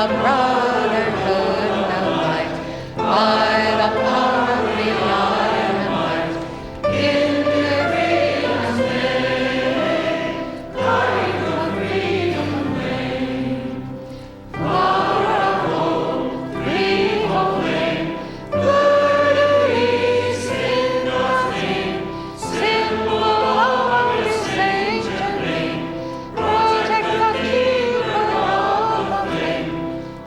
the brotherhood of light, by the power of the iron light, in their freedom's name, crying for freedom reign. Flower of hope, breathe of flame, bird of peace in God's name, symbol of His ancient name, protect the keeper of the flame,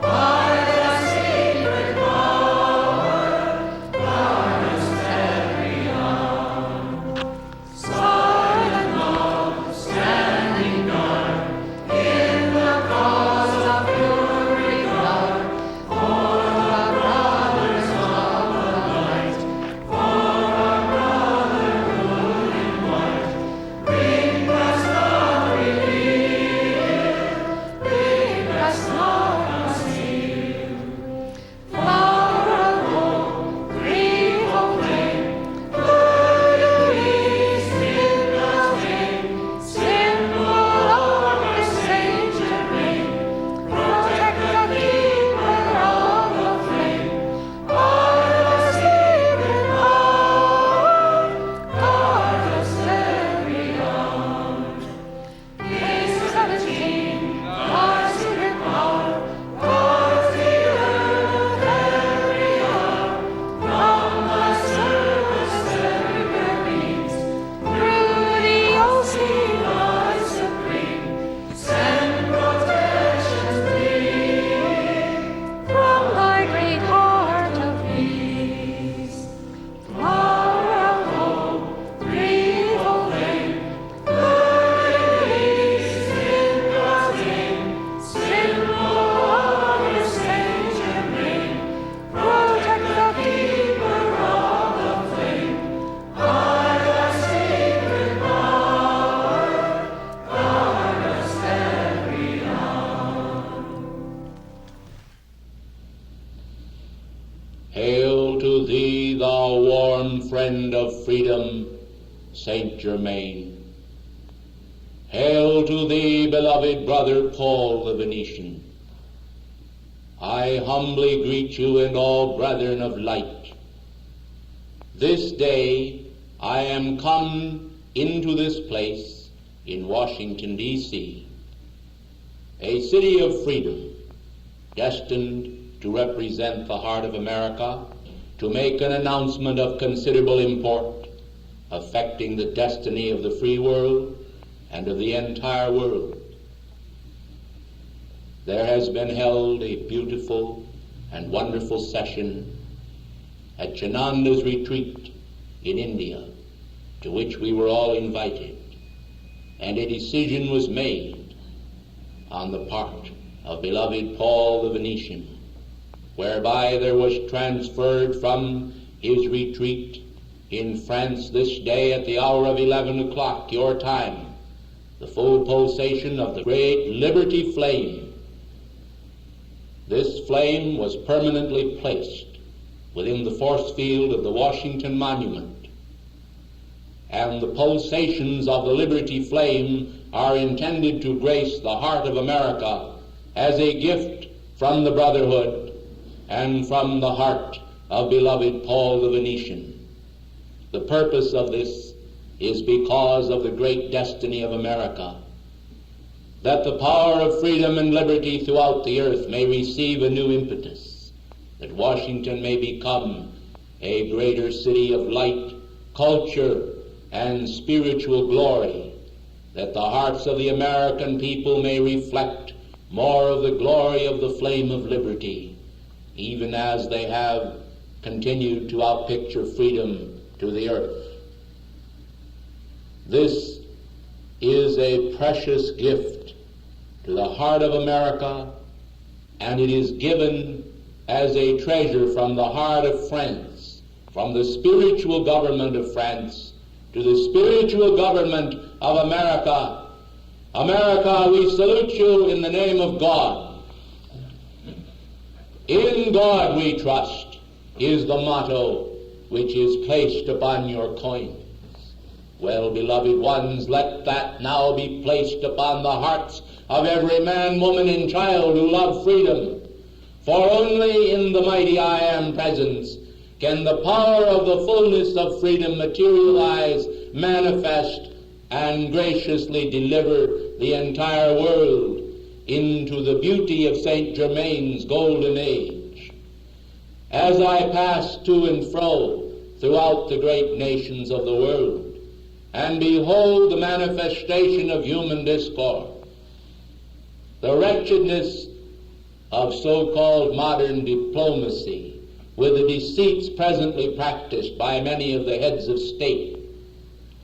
by the sacred power, guard us every hour. Silent love, standing guard, in the cause of pure regard, for the brothers of the light, for our brotherhood in white, bring us not relief, bring us not conceal. Flower of hope, breathe of flame, bird of peace in God's name, symbol of His ancient name, protect the keeper of the flame, by the sacred power, guard us every hour. Kings of His King, our secret power, guards the earth every hour, from the surface everywhere beams, through the ocean lies supreme, send protection's beam, from thy great heart of peace. Flower of hope, breathe of flame, bird of peace in God's name, symbol of His ancient name, protect the keeper of the flame, by the sacred power, guard us every hour. Hail to thee, thou warm friend of freedom, Saint Germain. Hail to thee, beloved brother Paul the Venetian. I humbly greet you and all brethren of light. This day I am come into this place in Washington, D.C., a city of freedom, destined to represent the heart of America, to make an announcement of considerable import, affecting the destiny of the free world and of the entire world. There has been held a beautiful and wonderful session at Chinanda's retreat in India, to which we were all invited, and a decision was made on the part of beloved Paul the Venetian, whereby there was transferred from his retreat in France this day at the hour of 11 o'clock your time, the full pulsation of the great liberty flame. This flame was permanently placed within the force field of the Washington Monument, and the pulsations of the liberty flame are intended to grace the heart of America as a gift from the Brotherhood and from the heart of beloved Paul the Venetian. The purpose of this is because of the great destiny of America, that the power of freedom and liberty throughout the earth may receive a new impetus, that Washington may become a greater city of light, culture, and spiritual glory, that the hearts of the American people may reflect more of the glory of the flame of liberty, even as they have continued to outpicture freedom to the earth. This is a precious gift to the heart of America, and it is given as a treasure from the heart of France, from the spiritual government of France to the spiritual government of America. America, we salute you in the name of God. In God we trust is the motto which is placed upon your coins. Well, beloved ones, let that now be placed upon the hearts of every man, woman, and child who love freedom, For only in the mighty I Am presence can the power of the fullness of freedom materialize, manifest, and graciously deliver the entire world into the beauty of Saint Germain's golden age. As I pass to and fro throughout the great nations of the world, and behold the manifestation of human discord, the wretchedness of so-called modern diplomacy, with the deceits presently practiced by many of the heads of state,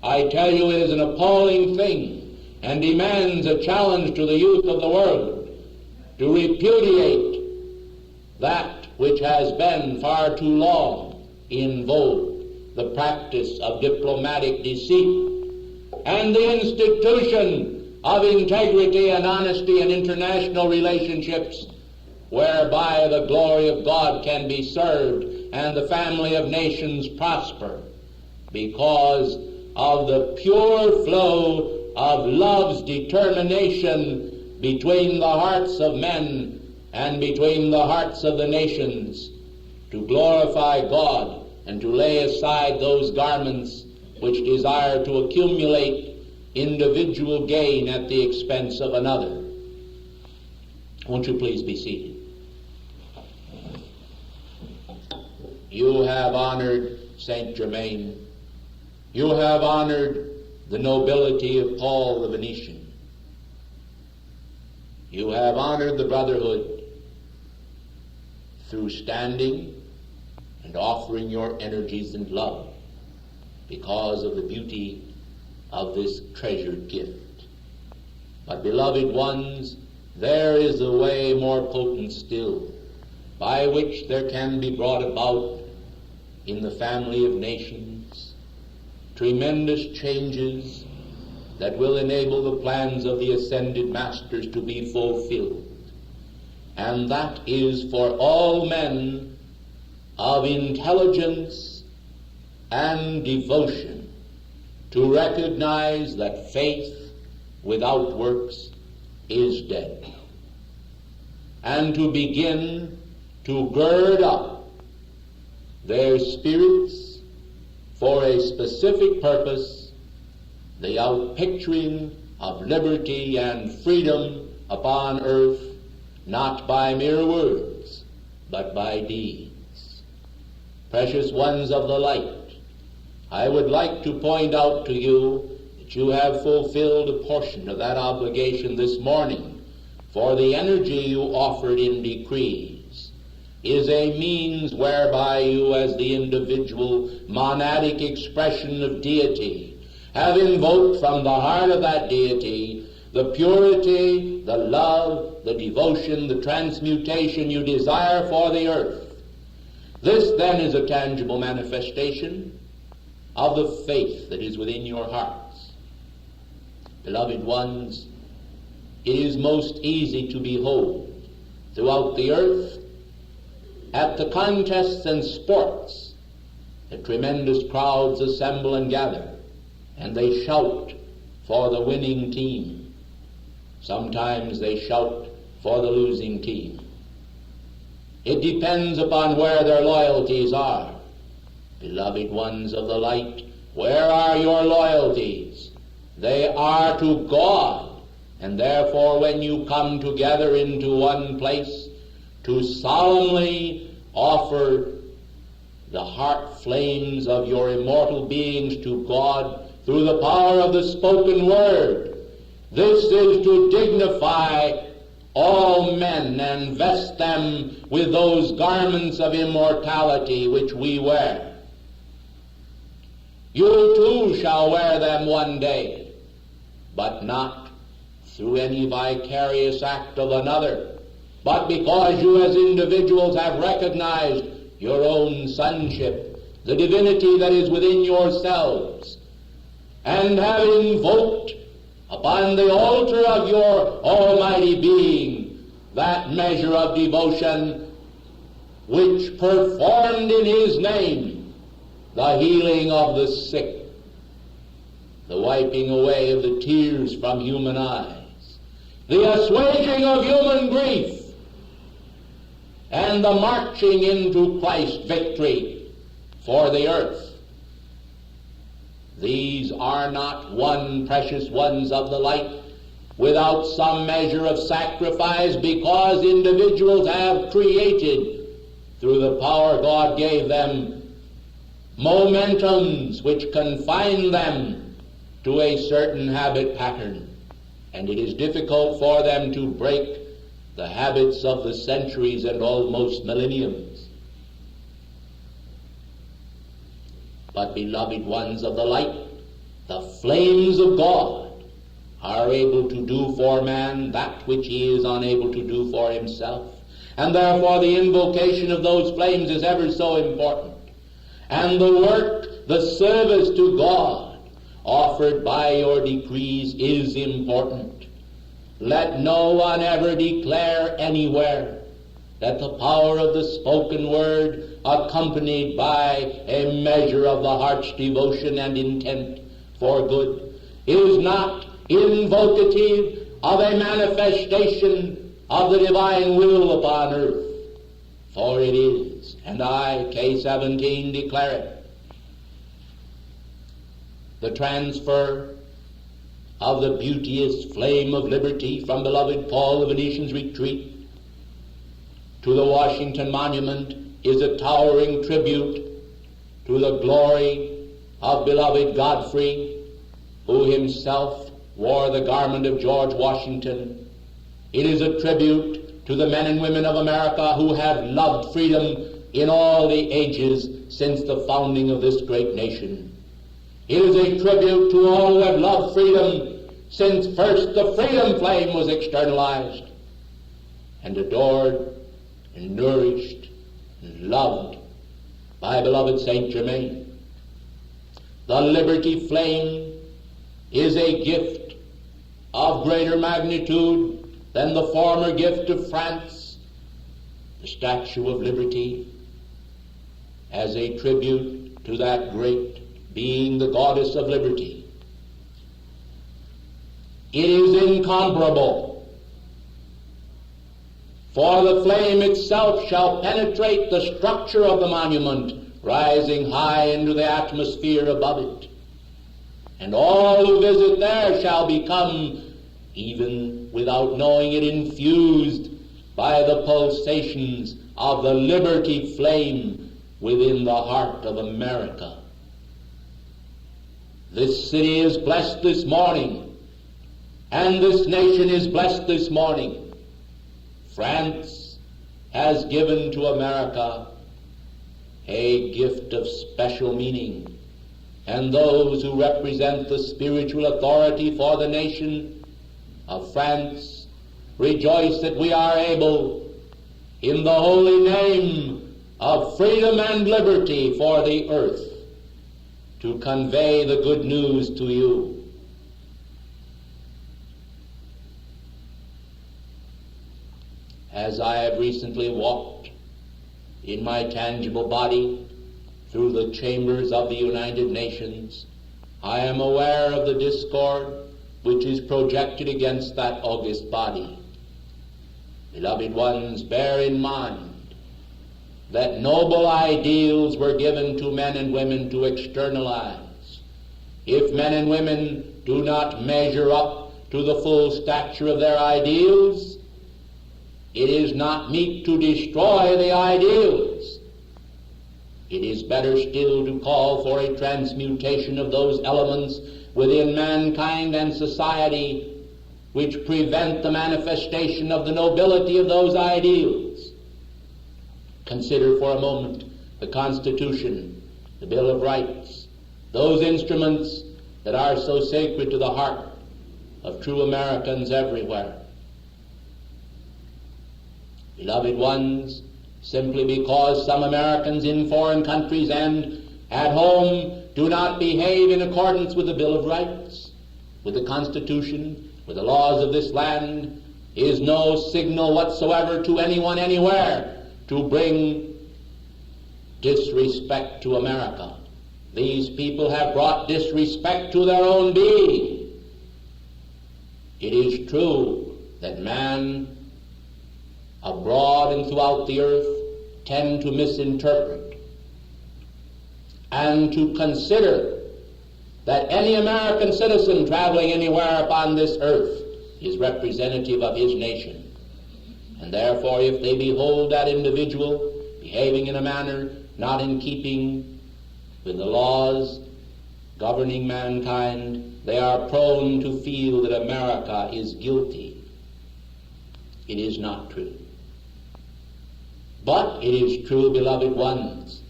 I tell you it is an appalling thing and demands a challenge to the youth of the world to repudiate that which has been far too long in vogue, the practice of diplomatic deceit, and the institution of integrity and honesty in international relationships, whereby the glory of God can be served and the family of nations prosper, because of the pure flow of love's determination between the hearts of men and between the hearts of the nations to glorify God and to lay aside those garments which desire to accumulate individual gain at the expense of another. Won't you please be seated? You have honored Saint Germain. You have honored the nobility of Paul the Venetian. You have honored the brotherhood through standing and offering your energies and love because of the beauty of this treasured gift. But, beloved ones, there is a way more potent still by which there can be brought about in the family of nations tremendous changes that will enable the plans of the ascended masters to be fulfilled. And that is for all men of intelligence and devotion to recognize that faith without works is dead, and to begin to gird up their spirits for a specific purpose, the outpicturing of liberty and freedom upon earth, not by mere words, but by deeds. Precious ones of the light, I would like to point out to you that you have fulfilled a portion of that obligation this morning, for the energy you offered in decrees is a means whereby you, as the individual monadic expression of deity, have invoked from the heart of that deity the purity, the love, the devotion, the transmutation you desire for the earth. This then is a tangible manifestation of the faith that is within your hearts. Beloved ones, it is most easy to behold throughout the earth, at the contests and sports, the tremendous crowds assemble and gather, and they shout for the winning team. Sometimes they shout for the losing team. It depends upon where their loyalties are. Beloved ones of the light, where are your loyalties? They are to God, and therefore when you come together into one place to solemnly offer the heart flames of your immortal beings to God through the power of the spoken word, this is to dignify all men and vest them with those garments of immortality which we wear. You too shall wear them one day, but not through any vicarious act of another, but because you as individuals have recognized your own sonship, the divinity that is within yourselves, and have invoked upon the altar of your almighty being that measure of devotion which performed in his name the healing of the sick, the wiping away of the tears from human eyes, the assuaging of human grief, and the marching into Christ's victory for the earth. These are not won, precious ones of the light, without some measure of sacrifice, because individuals have created, through the power God gave them, momentums which confine them to a certain habit pattern, and it is difficult for them to break the habits of the centuries and almost millenniums. But, beloved ones of the light, the flames of God are able to do for man that which he is unable to do for himself. And therefore the invocation of those flames is ever so important. And the work, the service to God offered by your decrees is important. Let no one ever declare anywhere that the power of the spoken word, accompanied by a measure of the heart's devotion and intent for good, is not invocative of a manifestation of the divine will upon earth. For it is, and I, K17, declare it, the transfer of the beauteous flame of liberty from beloved Paul the Venetian's retreat to the Washington Monument is a towering tribute to the glory of beloved Godfrey, who himself wore the garment of George Washington. It is a tribute to the men and women of America who have loved freedom in all the ages since the founding of this great nation. It is a tribute to all who have loved freedom since first the freedom flame was externalized and adored and nourished and loved by beloved Saint Germain. The liberty flame is a gift of greater magnitude than the former gift of France, the Statue of Liberty, as a tribute to that great being, the Goddess of Liberty. It is incomparable, for the flame itself shall penetrate the structure of the monument, rising high into the atmosphere above it. And all who visit there shall become, even without knowing it, infused by the pulsations of the liberty flame within the heart of America. This city is blessed this morning, and this nation is blessed this morning. France has given to America a gift of special meaning, and those who represent the spiritual authority for the nation of France rejoice that we are able, in the holy name of freedom and liberty for the earth, to convey the good news to you. As I have recently walked in my tangible body through the chambers of the United Nations, I am aware of the discord which is projected against that august body. Beloved ones, bear in mind that noble ideals were given to men and women to externalize. If men and women do not measure up to the full stature of their ideals, it is not meet to destroy the ideals. It is better still to call for a transmutation of those elements within mankind and society which prevent the manifestation of the nobility of those ideals. Consider for a moment the Constitution, the Bill of Rights, those instruments that are so sacred to the heart of true Americans everywhere. Beloved ones, simply because some Americans in foreign countries and at home do not behave in accordance with the Bill of Rights, with the Constitution, with the laws of this land, is no signal whatsoever to anyone anywhere to bring disrespect to America. These people have brought disrespect to their own being. It is true that man abroad and throughout the earth tend to misinterpret and to consider that any American citizen traveling anywhere upon this earth is representative of his nation. And therefore, if they behold that individual behaving in a manner not in keeping with the laws governing mankind, they are prone to feel that America is guilty. It is not true. But it is true, beloved ones,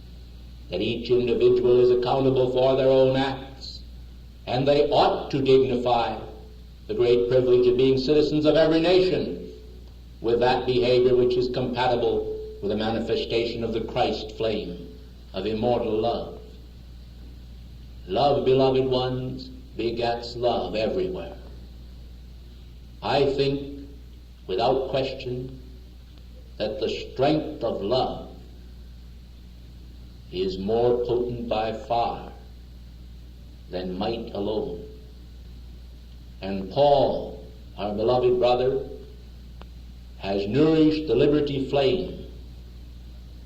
that each individual is accountable for their own acts, and they ought to dignify the great privilege of being citizens of every nation with that behavior which is compatible with the manifestation of the Christ flame of immortal love. Love, beloved ones, begets love everywhere. I think, without question, that the strength of love is more potent by far than might alone. And Paul, our beloved brother, has nourished the liberty flame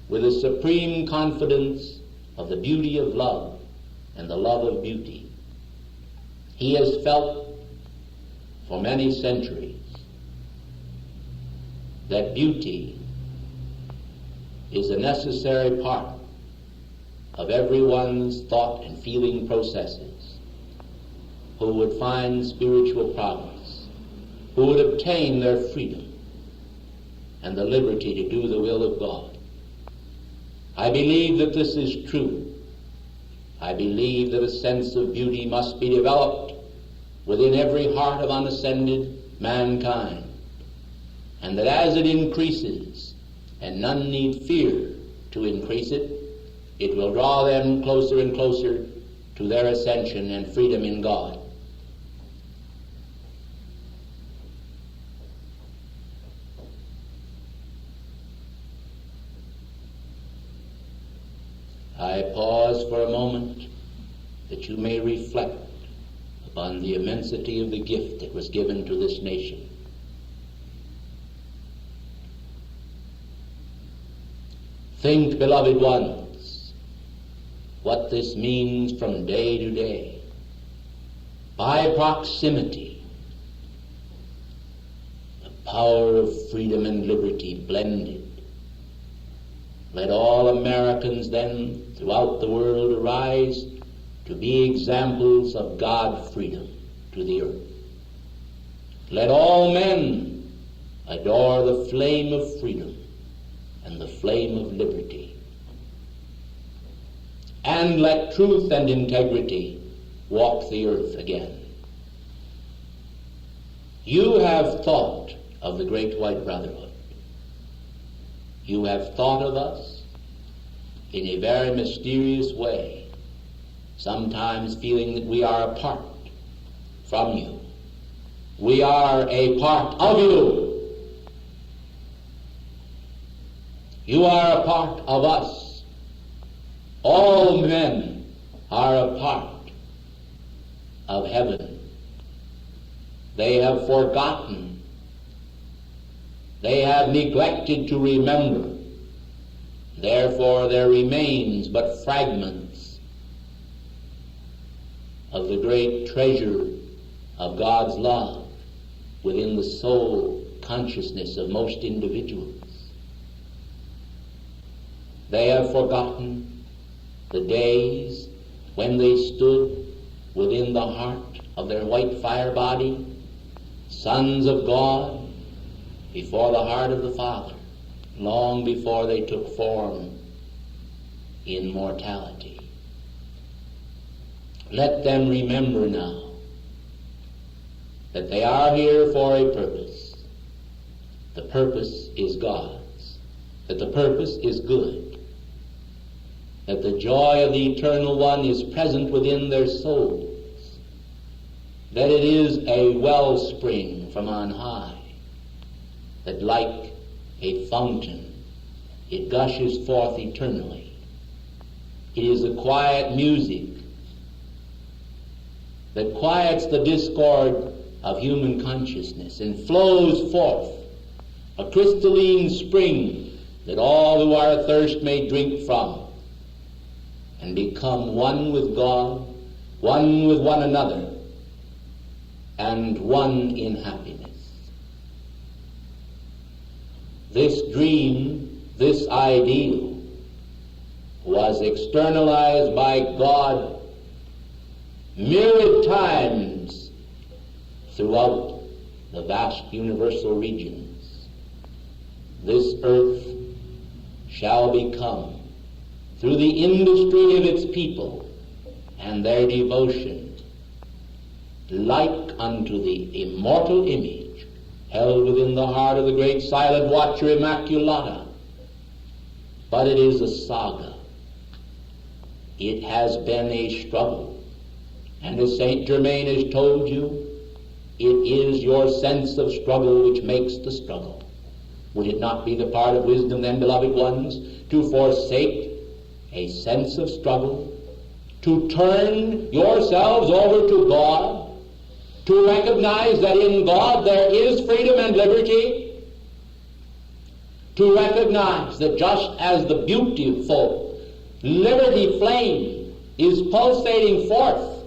with a supreme confidence of the beauty of love and the love of beauty. He has felt for many centuries that beauty is a necessary part of everyone's thought and feeling processes who would find spiritual progress, who would obtain their freedom and the liberty to do the will of God. I believe that this is true. I believe that a sense of beauty must be developed within every heart of unascended mankind, and that as it increases, and none need fear to increase it, it will draw them closer and closer to their ascension and freedom in God. I pause for a moment that you may reflect upon the immensity of the gift that was given to this nation. Think, beloved ones, what this means from day to day. By proximity, the power of freedom and liberty blended. Let all Americans then throughout the world arise to be examples of God's freedom to the earth. Let all men adore the flame of freedom and the flame of liberty. And let truth and integrity walk the earth again. You have thought of the great white brotherhood. You have thought of us in a very mysterious way, sometimes feeling that we are apart from you. We are a part of you. You are a part of us. All men are a part of heaven. They have forgotten. They have neglected to remember. Therefore there remains but fragments of the great treasure of God's love within the soul consciousness of most individuals. They have forgotten the days when they stood within the heart of their white fire body, sons of God, before the heart of the Father, long before they took form in mortality. Let them remember now that they are here for a purpose. The purpose is God's, that the purpose is good, that the joy of the Eternal One is present within their souls, that it is a wellspring from on high, that like a fountain it gushes forth eternally. It is a quiet music that quiets the discord of human consciousness and flows forth a crystalline spring that all who are athirst may drink from, and become one with God, one with one another, and one in happiness. This dream, this ideal, was externalized by God myriad times throughout the vast universal regions. This earth shall become, through the industry of its people and their devotion, like unto the immortal image held within the heart of the great silent watcher Immaculata. But it is a saga. It has been a struggle. And as Saint Germain has told you, it is your sense of struggle which makes the struggle. Would it not be the part of wisdom then, beloved ones, to forsake a sense of struggle, to turn yourselves over to God, to recognize that in God there is freedom and liberty, to recognize that just as the beautiful liberty flame is pulsating forth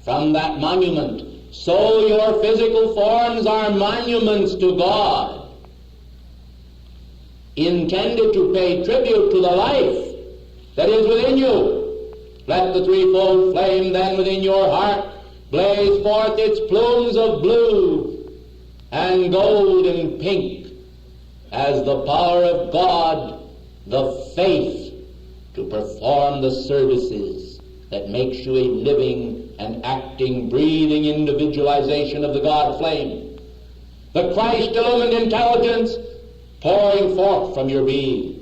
from that monument, so your physical forms are monuments to God, intended to pay tribute to the life that is within you. Let the threefold flame then within your heart blaze forth its plumes of blue and gold and pink as the power of God, the faith to perform the services that makes you a living and acting, breathing individualization of the God flame. The Christ-illumined intelligence pouring forth from your being.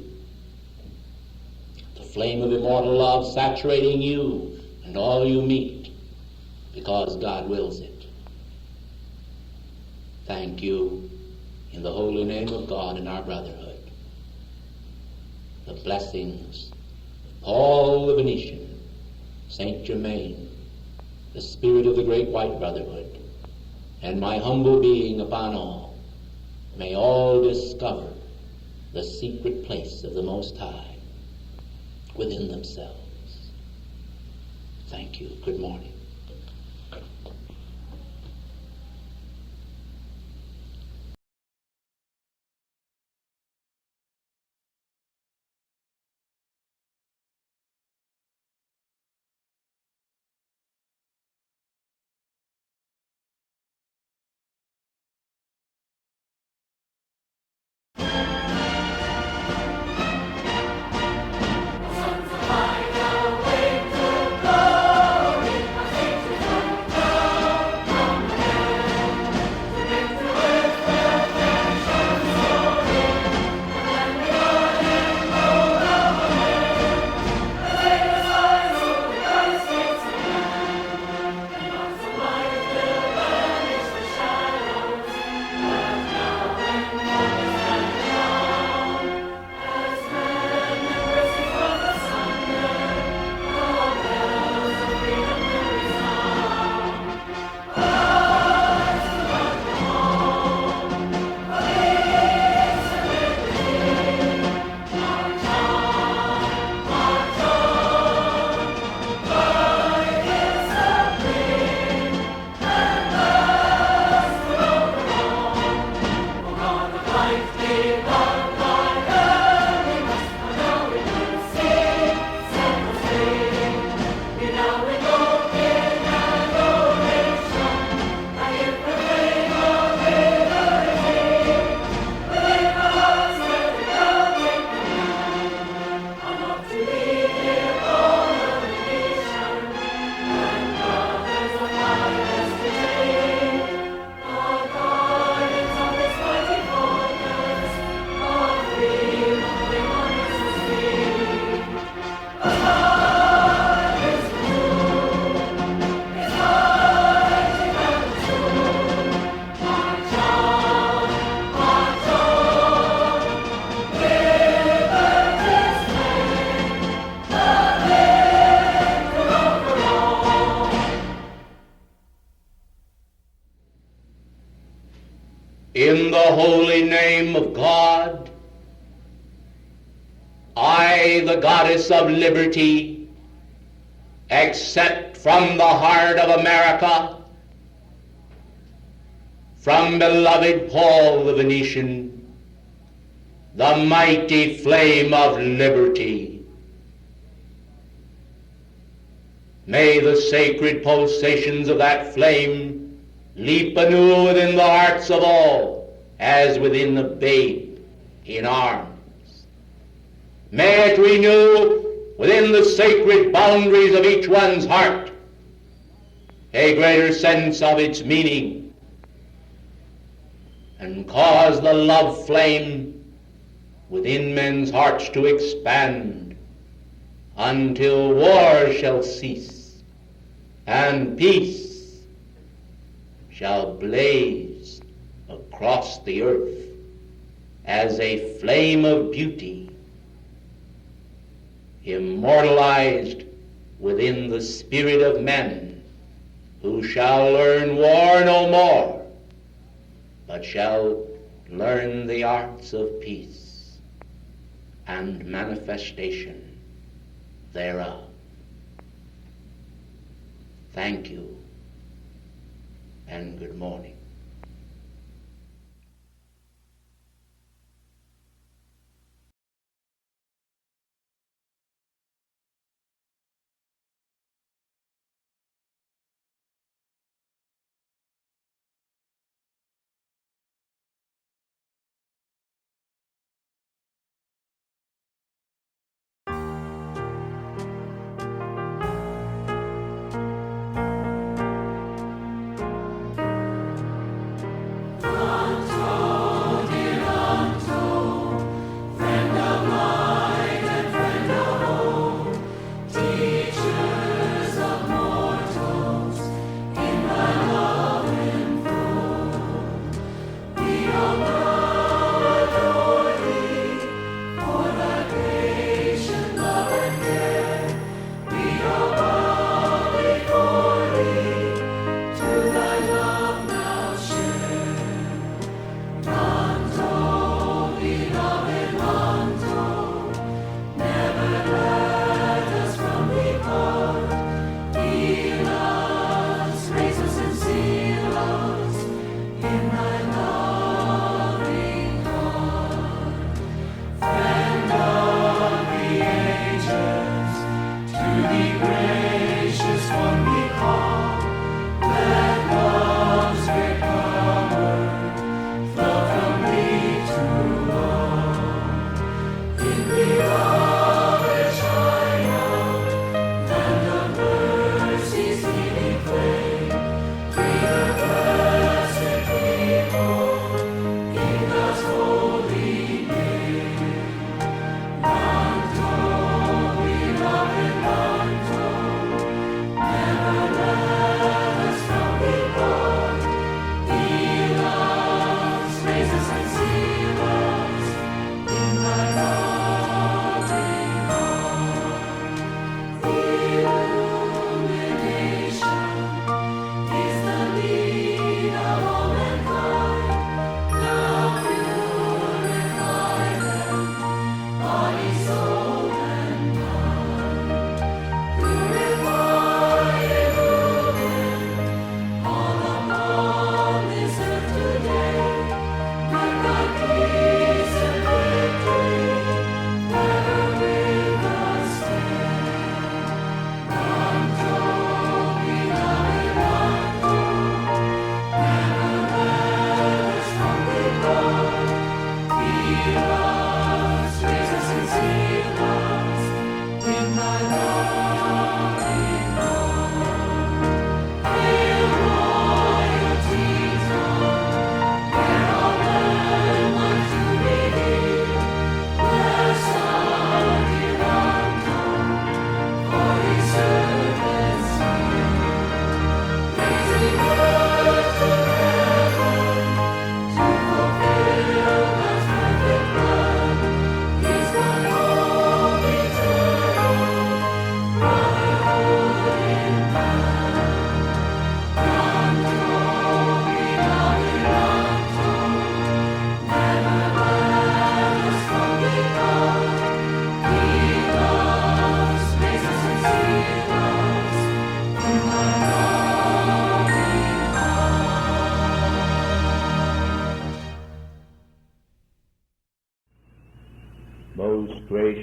The flame of immortal love saturating you and all you meet, because God wills it. Thank you in the holy name of God and our brotherhood. The blessings of Paul the Venetian, Saint Germain, the spirit of the great white brotherhood, and my humble being upon all, may all discover the secret place of the Most High within themselves. Thank you. Good morning. In the holy name of God, I, the goddess of liberty, accept from the heart of America, from beloved Paul the Venetian, the mighty flame of liberty. May the sacred pulsations of that flame leap anew within the hearts of all, as within the babe in arms. May it renew within the sacred boundaries of each one's heart a greater sense of its meaning, and cause the love flame within men's hearts to expand until war shall cease and peace shall blaze across the earth as a flame of beauty, immortalized within the spirit of men, who shall learn war no more, but shall learn the arts of peace and manifestation thereof. Thank you, and good morning.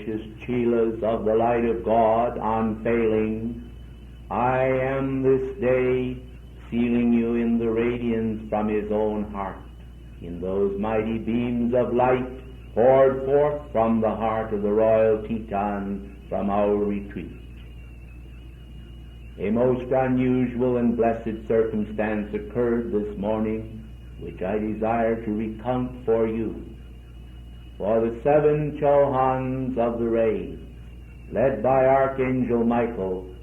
gracious chelas of the light of God unfailing, I am this day sealing you in the radiance from his own heart, in those mighty beams of light poured forth from the heart of the royal Teton from our retreat. A most unusual and blessed circumstance occurred this morning, which I desire to recount for you. For the 7 Chohans of the rays, led by Archangel Michael,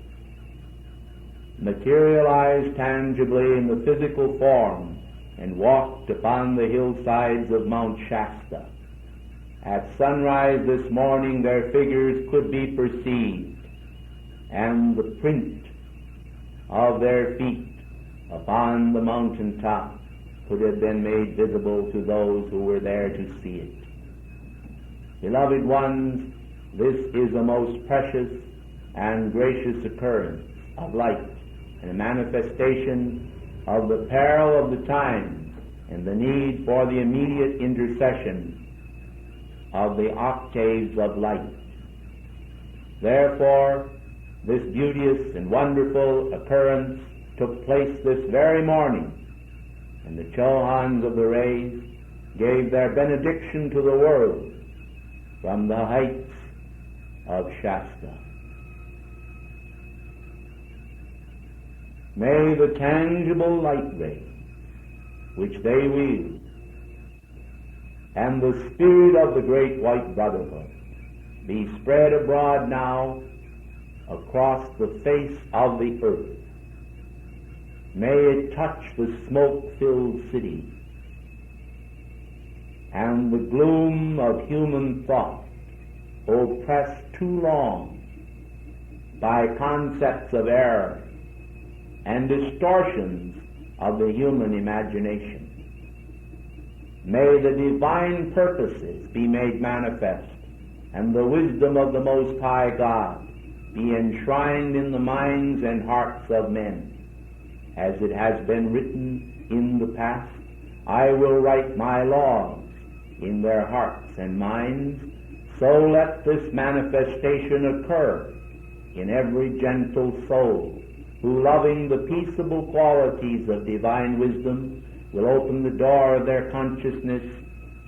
materialized tangibly in the physical form and walked upon the hillsides of Mount Shasta. At sunrise this morning their figures could be perceived, and the print of their feet upon the mountain top could have been made visible to those who were there to see it. Beloved ones, this is a most precious and gracious occurrence of light and a manifestation of the peril of the time and the need for the immediate intercession of the octaves of light. Therefore, this beauteous and wonderful occurrence took place this very morning, and the Chohans of the rays gave their benediction to the world from the heights of Shasta. May the tangible light rays which they wield and the spirit of the great white brotherhood be spread abroad now across the face of the earth. May it touch the smoke-filled city and the gloom of human thought, oppressed too long by concepts of error and distortions of the human imagination. May the divine purposes be made manifest, and the wisdom of the Most High God be enshrined in the minds and hearts of men. As it has been written in the past, I will write my laws in their hearts and minds, so let this manifestation occur in every gentle soul who, loving the peaceable qualities of divine wisdom, will open the door of their consciousness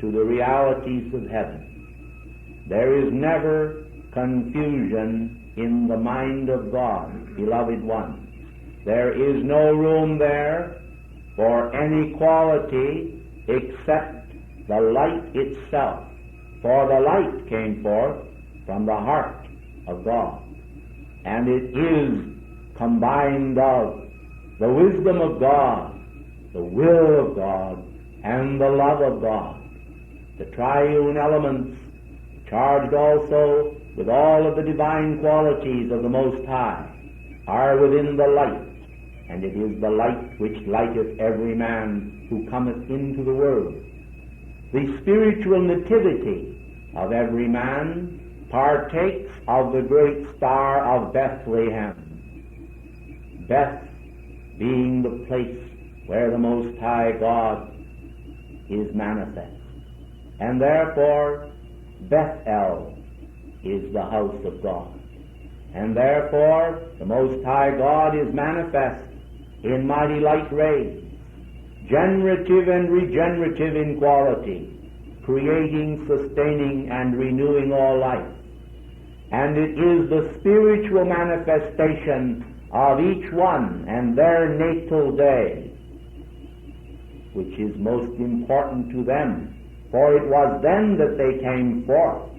to the realities of heaven. There is never confusion in the mind of God, beloved ones. There is no room there for any quality except the light itself, for the light came forth from the heart of God, and it is combined of the wisdom of God, the will of God, and the love of God. The triune elements, charged also with all of the divine qualities of the Most High, are within the light, and it is the light which lighteth every man who cometh into the world. The spiritual nativity of every man partakes of the great star of Bethlehem, Beth being the place where the Most High God is manifest. And therefore, Bethel is the house of God. And therefore, the Most High God is manifest in mighty light rays, generative and regenerative in quality, creating, sustaining, and renewing all life. And it is the spiritual manifestation of each one and their natal day which is most important to them, for it was then that they came forth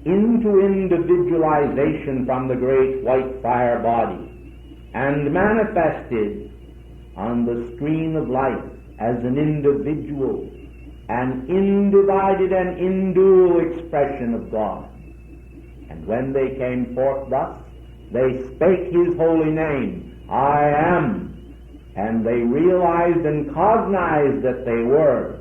into individualization from the great white fire body and manifested on the screen of life as an individual, an individed and indual expression of God. And when they came forth thus, they spake his holy name, I am, and they realized and cognized that they were,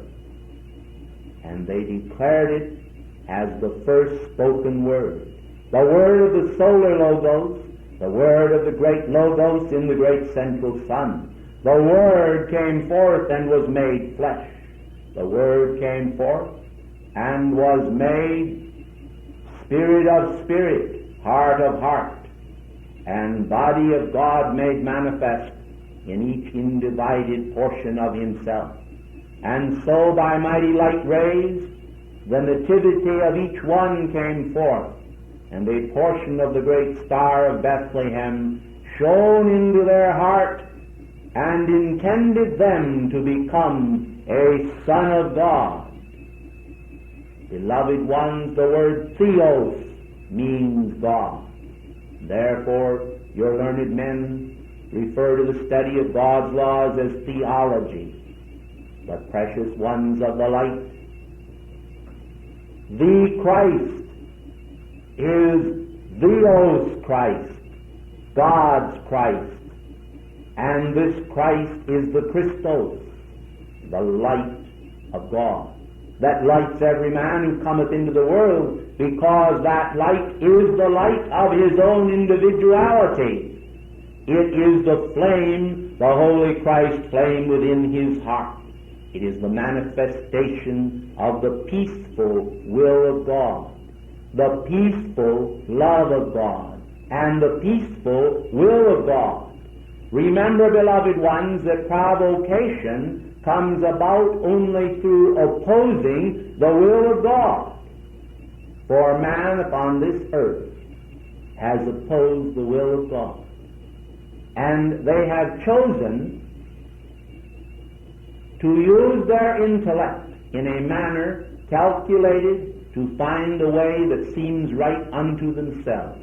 and they declared it as the first spoken word, the word of the solar Logos, the word of the great Logos in the great central sun. The Word came forth and was made flesh. The Word came forth and was made spirit of spirit, heart of heart, and body of God made manifest in each individed portion of himself. And so by mighty light rays, the nativity of each one came forth, and a portion of the great star of Bethlehem shone into their heart and intended them to become a son of God. Beloved ones, the word theos means God. Therefore, your learned men refer to the study of God's laws as theology. But precious ones of the light, the Christ is theos Christ, God's Christ, and this Christ is the Christos, the light of God, that lights every man who cometh into the world, because that light is the light of his own individuality. It is the flame, the Holy Christ flame within his heart. It is the manifestation of the peaceful will of God, the peaceful love of God, and the peaceful will of God. Remember, beloved ones, that provocation comes about only through opposing the will of God. For man upon this earth has opposed the will of God, and they have chosen to use their intellect in a manner calculated to find a way that seems right unto themselves.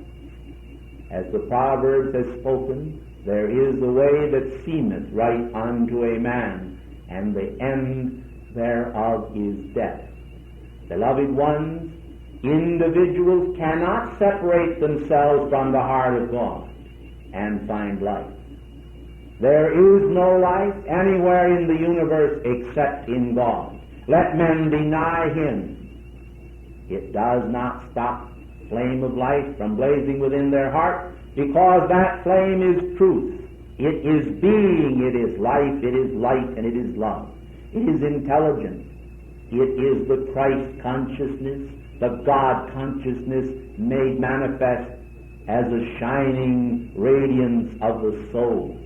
As the Proverbs has spoken, there is a way that seemeth right unto a man, and the end thereof is death. Beloved ones, individuals cannot separate themselves from the heart of God and find life. There is no life anywhere in the universe except in God. Let men deny him. It does not stop the flame of life from blazing within their heart, because that flame is truth. It is being, it is life, it is light, and it is love. It is intelligence. It is the Christ consciousness, the God consciousness made manifest as a shining radiance of the soul.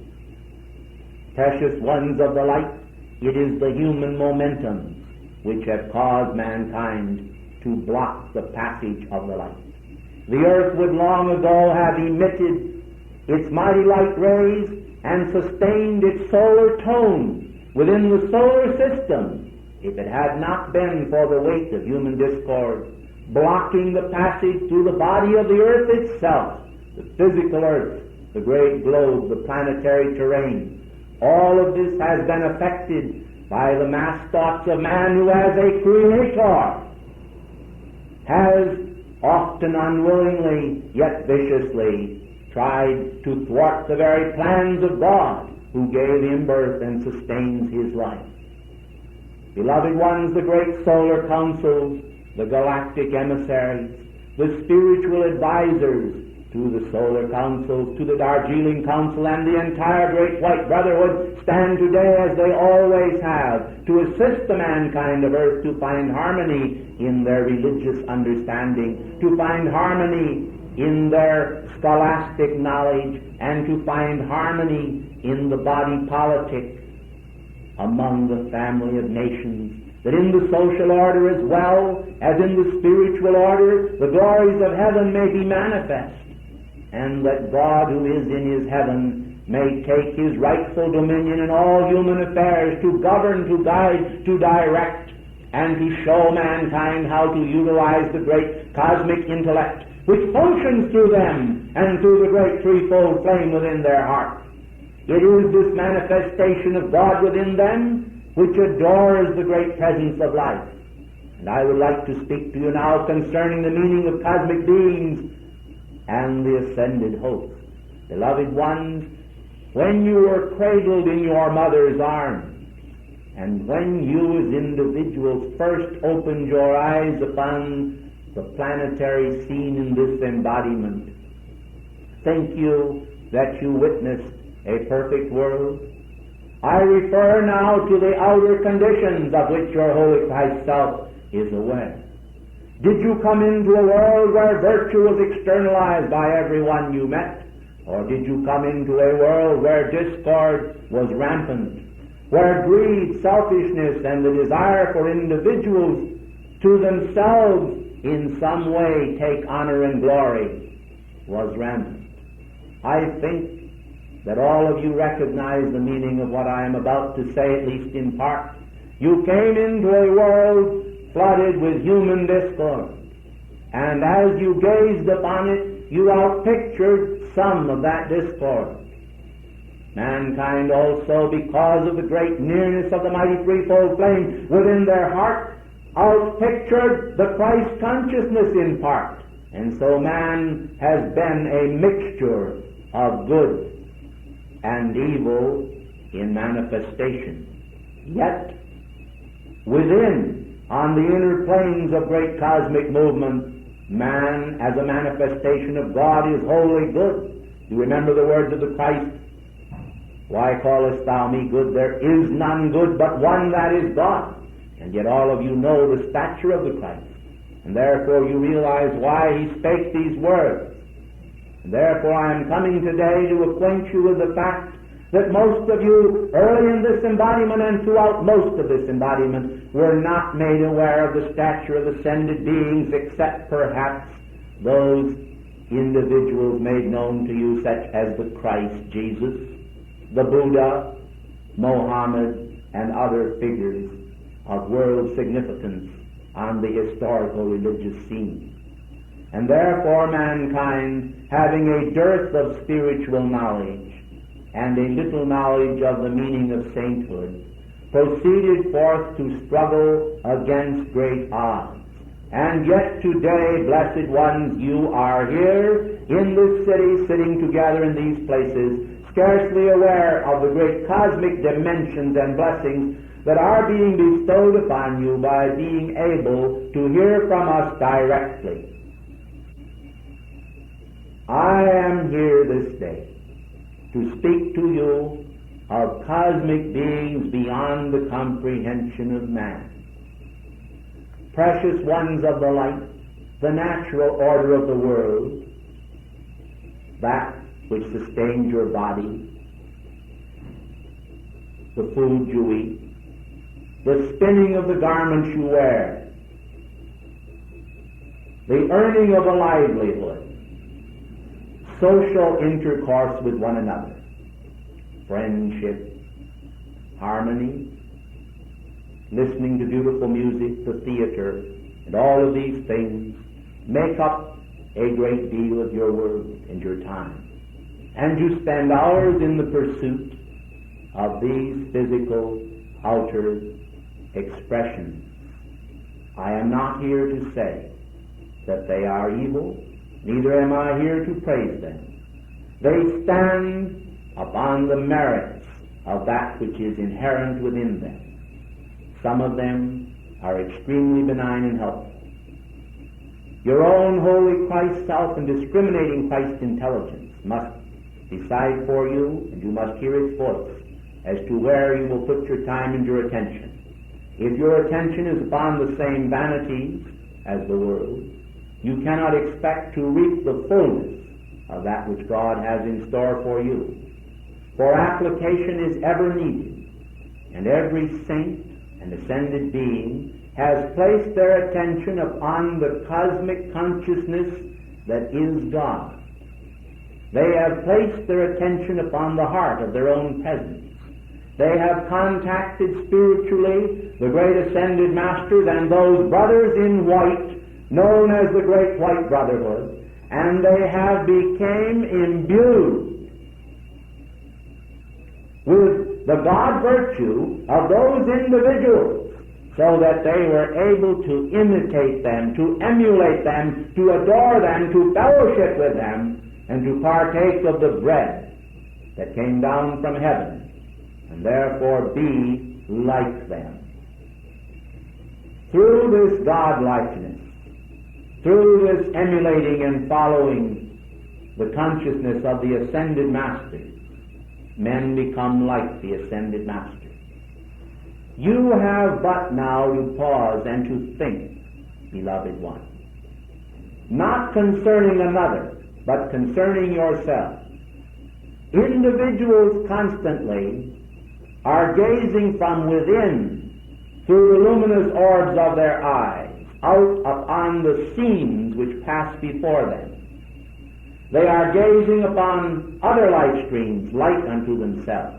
Precious ones of the light, it is the human momentums which have caused mankind to block the passage of the light. The earth would long ago have emitted its mighty light rays and sustained its solar tone within the solar system if it had not been for the weight of human discord blocking the passage through the body of the earth itself, the physical earth, the great globe, the planetary terrain. All of this has been affected by the mass thoughts of man, who as a creator has often unwillingly yet viciously tried to thwart the very plans of God, who gave him birth and sustains his life. Beloved ones, the great solar councils, the galactic emissaries, the spiritual advisors to the solar councils, to the Darjeeling Council, and the entire great white brotherhood stand today, as they always have, to assist the mankind of earth to find harmony in their religious understanding, to find harmony in their scholastic knowledge, and to find harmony in the body politic among the family of nations, that in the social order as well as in the spiritual order the glories of heaven may be manifest, and that God, who is in his heaven, may take his rightful dominion in all human affairs, to govern, to guide, to direct, and to show mankind how to utilize the great cosmic intellect which functions through them and through the great threefold flame within their heart. It is this manifestation of God within them which adores the great presence of life. And I would like to speak to you now concerning the meaning of cosmic beings and the ascended host. Beloved ones, when you were cradled in your mother's arms, and when you as individuals first opened your eyes upon the planetary scene in this embodiment, think you that you witnessed a perfect world? I refer now to the outer conditions of which your Holy Christ self is aware. Did you come into a world where virtue was externalized by everyone you met? Or did you come into a world where discord was rampant, where greed, selfishness, and the desire for individuals to themselves in some way take honor and glory was rampant? I think that all of you recognize the meaning of what I am about to say, at least in part. You came into a world flooded with human discord, and as you gazed upon it, you outpictured some of that discord. Mankind also, because of the great nearness of the mighty threefold flame within their heart, outpictured the Christ consciousness in part. And so man has been a mixture of good and evil in manifestation. Yet, within, on the inner planes of great cosmic movement, man as a manifestation of God is wholly good. You remember the words of the Christ, "Why callest thou me good? There is none good but one, that is God." And yet all of you know the stature of the Christ, and therefore you realize why he spake these words. And therefore I am coming today to acquaint you with the fact that most of you early in this embodiment and throughout most of this embodiment were not made aware of the stature of ascended beings, except perhaps those individuals made known to you, such as the Christ Jesus, the Buddha, Mohammed, and other figures of world significance on the historical religious scene. And therefore mankind, having a dearth of spiritual knowledge and a little knowledge of the meaning of sainthood, proceeded forth to struggle against great odds. And yet today, blessed ones, you are here in this city, sitting together in these places, scarcely aware of the great cosmic dimensions and blessings that are being bestowed upon you by being able to hear from us directly. I am here this day to speak to you of cosmic beings beyond the comprehension of man. Precious ones of the light, the natural order of the world, that which sustains your body, the food you eat, the spinning of the garments you wear, the earning of a livelihood, social intercourse with one another, friendship, harmony, listening to beautiful music, the theater, and all of these things make up a great deal of your work and your time. And you spend hours in the pursuit of these physical outer expressions. I am not here to say that they are evil, neither am I here to praise them. They stand upon the merits of that which is inherent within them. Some of them are extremely benign and helpful. Your own holy Christ self and discriminating Christ intelligence must decide for you, and you must hear its voice as to where you will put your time and your attention. If your attention is upon the same vanities as the world, you cannot expect to reap the fullness of that which God has in store for you. For application is ever needed, and every saint and ascended being has placed their attention upon the cosmic consciousness that is God. They have placed their attention upon the heart of their own presence. They have contacted spiritually the great ascended masters and those brothers in white, known as the Great White Brotherhood, and they have become imbued with the God virtue of those individuals, so that they were able to imitate them, to emulate them, to adore them, to fellowship with them, and to partake of the bread that came down from heaven, and therefore be like them. Through this God-likeness, through this emulating and following the consciousness of the ascended masters, men become like the ascended master. You have but now to pause and to think, beloved one. not concerning another, but concerning yourself. Individuals constantly are gazing from within through the luminous orbs of their eyes out upon the scenes which pass before them. They are gazing upon other light streams like unto themselves.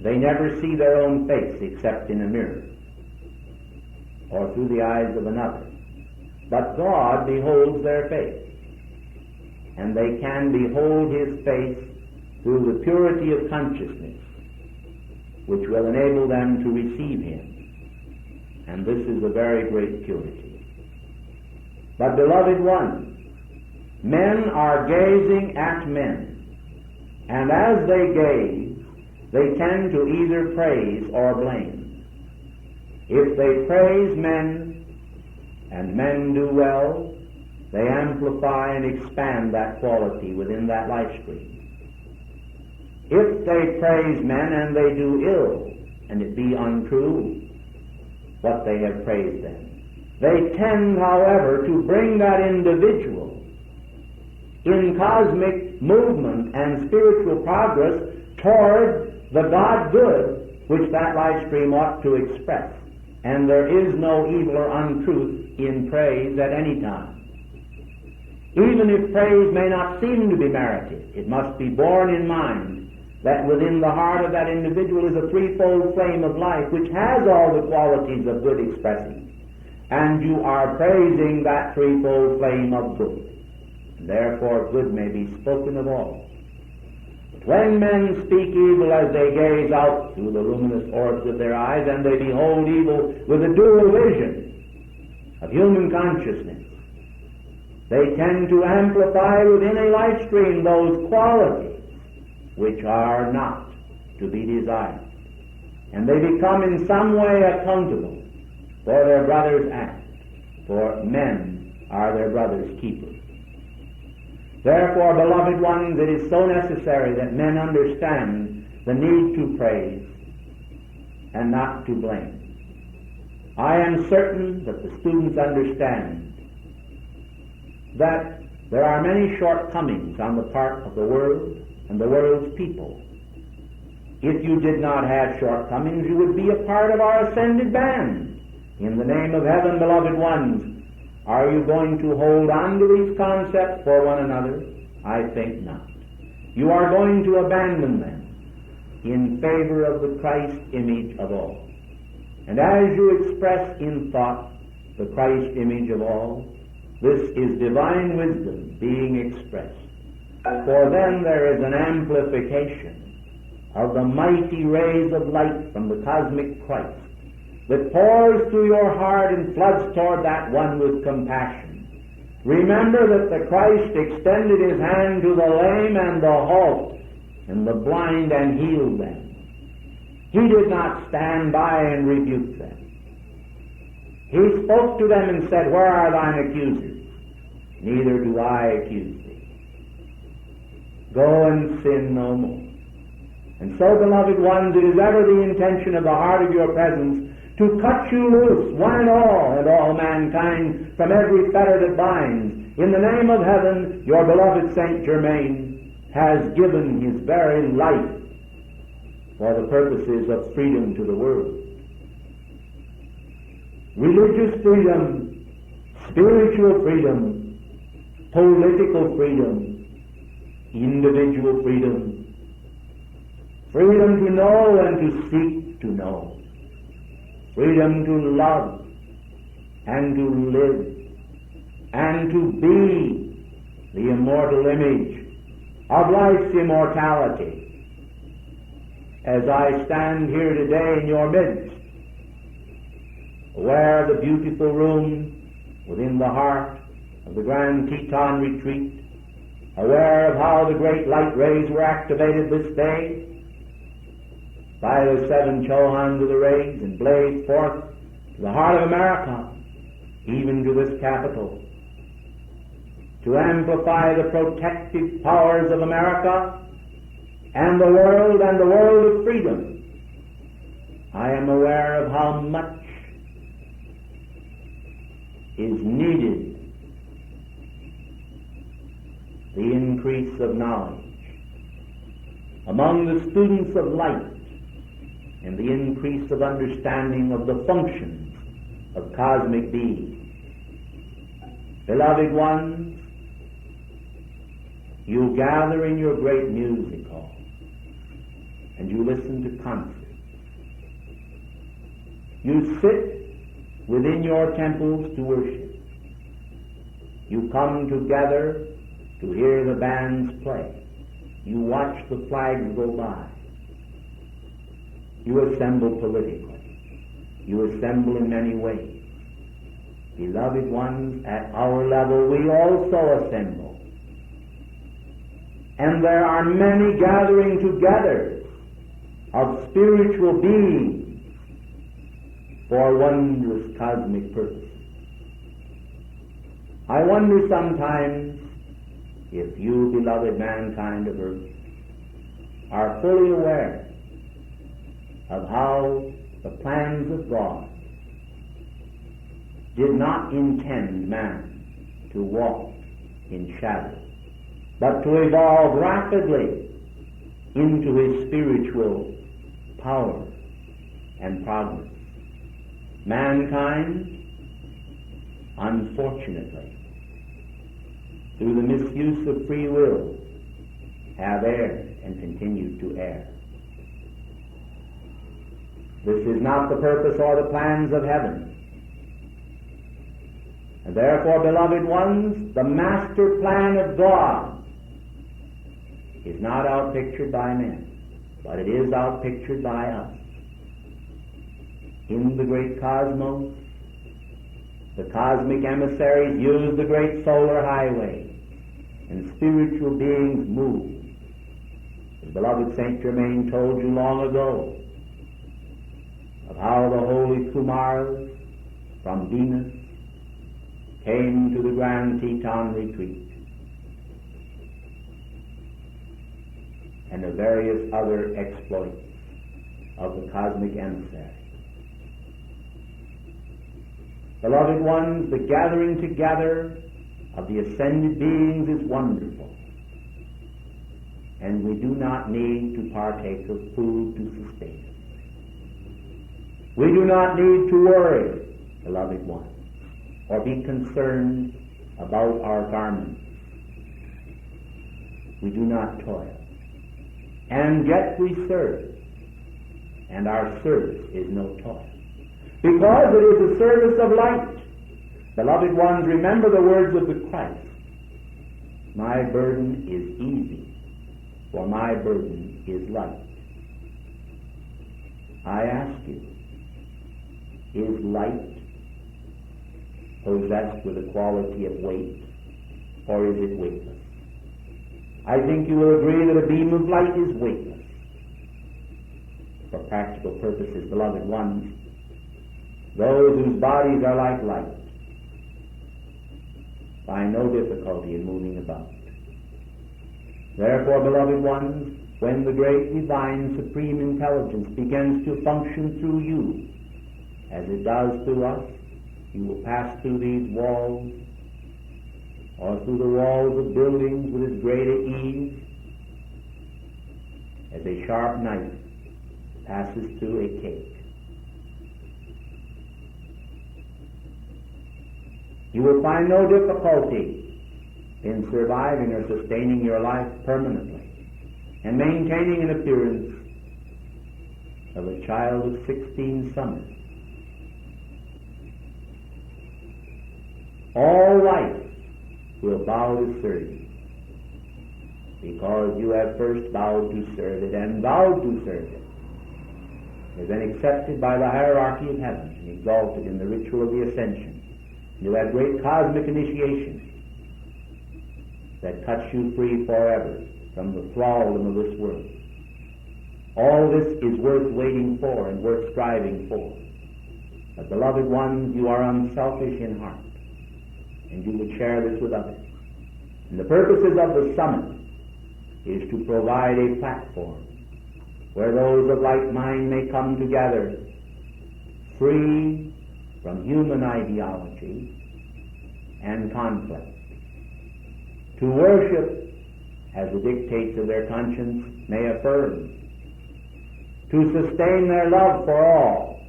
They never see their own face except in a mirror or through the eyes of another. But God beholds their face, and they can behold His face through the purity of consciousness, which will enable them to receive Him. And this is a very great purity. But, beloved ones, men are gazing at men, and as they gaze, they tend to either praise or blame. If they praise men, and men do well, they amplify and expand that quality within that life stream. If they praise men and they do ill, and it be untrue what they have praised them, they tend, however, to bring that individual in cosmic movement and spiritual progress toward the God good which that life stream ought to express. And there is no evil or untruth in praise at any time. Even if praise may not seem to be merited, it must be borne in mind that within the heart of that individual is a threefold flame of life which has all the qualities of good expressing. And you are praising that threefold flame of good. Therefore good may be spoken of all. But when men speak evil as they gaze out through the luminous orbs of their eyes, and they behold evil with a dual vision of human consciousness, they tend to amplify within a life stream those qualities which are not to be desired. And they become in some way accountable for their brother's act, for men are their brother's keepers. Therefore, beloved ones, it is so necessary that men understand the need to praise and not to blame. I am certain that the students understand that there are many shortcomings on the part of the world and the world's people. If you did not have shortcomings, you would be a part of our ascended band. In the name of heaven, beloved ones, are you going to hold on to these concepts for one another? I think not. You are going to abandon them in favor of the Christ image of all. And as you express in thought the Christ image of all, this is divine wisdom being expressed. For then there is an amplification of the mighty rays of light from the cosmic Christ that pours through your heart and floods toward that one with compassion. Remember that the Christ extended His hand to the lame and the halt and the blind and healed them. He did not stand by and rebuke them. He spoke to them and said, "Where are thine accusers? Neither do I accuse thee. Go and sin no more." And so, beloved ones, it is ever the intention of the heart of your presence to cut you loose, one and all mankind, from every fetter that binds. In the name of heaven, your beloved Saint Germain has given his very life for the purposes of freedom to the world. Religious freedom, spiritual freedom, political freedom, individual freedom, freedom to know and to seek to know, freedom to love and to live and to be the immortal image of life's immortality. As I stand here today in your midst, aware of the beautiful room within the heart of the Grand Teton Retreat, aware of how the great light rays were activated this day by the 7 Chohans of the rays and blazed forth to the heart of America, even to this capital, to amplify the protective powers of America and the world of freedom. I am aware of how much is needed the increase of knowledge. Among the students of light and the increase of understanding of the functions of cosmic being. Beloved ones, you gather in your great music hall and you listen to concerts. You sit within your temples to worship. You come together to hear the bands play. You watch the flags go by. You assemble politically. You assemble in many ways. Beloved ones, at our level we also assemble. And there are many gathering together of spiritual beings for wondrous cosmic purposes. I wonder sometimes if you, beloved mankind of earth, are fully aware of how the plans of God did not intend man to walk in shadow, but to evolve rapidly into his spiritual power and progress. Mankind, unfortunately, through the misuse of free will, have erred and continue to err. This is not the purpose or the plans of heaven. And therefore, beloved ones, the master plan of God is not outpictured by men, but it is outpictured by us. In the great cosmos, the cosmic emissaries use the great solar highway, and spiritual beings move. As beloved Saint Germain told you long ago, of how the holy Kumaras from Venus came to the Grand Teton retreat, and the various other exploits of the cosmic emissary. Beloved ones, the gathering together of the ascended beings is wonderful, and we do not need to partake of food to sustain us. We do not need to worry, beloved ones, or be concerned about our garments. We do not toil. And yet we serve, and our service is no toil, because it is a service of light. Beloved ones, remember the words of the Christ. My burden is easy, for my burden is light. I ask you, is light possessed with a quality of weight, or is it weightless? I think you will agree that a beam of light is weightless. For practical purposes, beloved ones, those whose bodies are like light find no difficulty in moving about. Therefore, beloved ones, when the great divine supreme intelligence begins to function through you, as it does through us, you will pass through these walls or through the walls of buildings with as great ease as a sharp knife passes through a cake. You will find no difficulty in surviving or sustaining your life permanently and maintaining an appearance of a child of 16 summers. All life will bow to serve you, because you have first bowed to serve it and vowed to serve it. It has been accepted by the hierarchy of heaven and exalted in the ritual of the ascension. You have great cosmic initiation that cuts you free forever from the thraldom of this world. All this is worth waiting for and worth striving for. But beloved ones, you are unselfish in heart, and you will share this with others. And the purposes of the summit is to provide a platform where those of like mind may come together, free from human ideology and conflict, to worship as the dictates of their conscience may affirm, to sustain their love for all,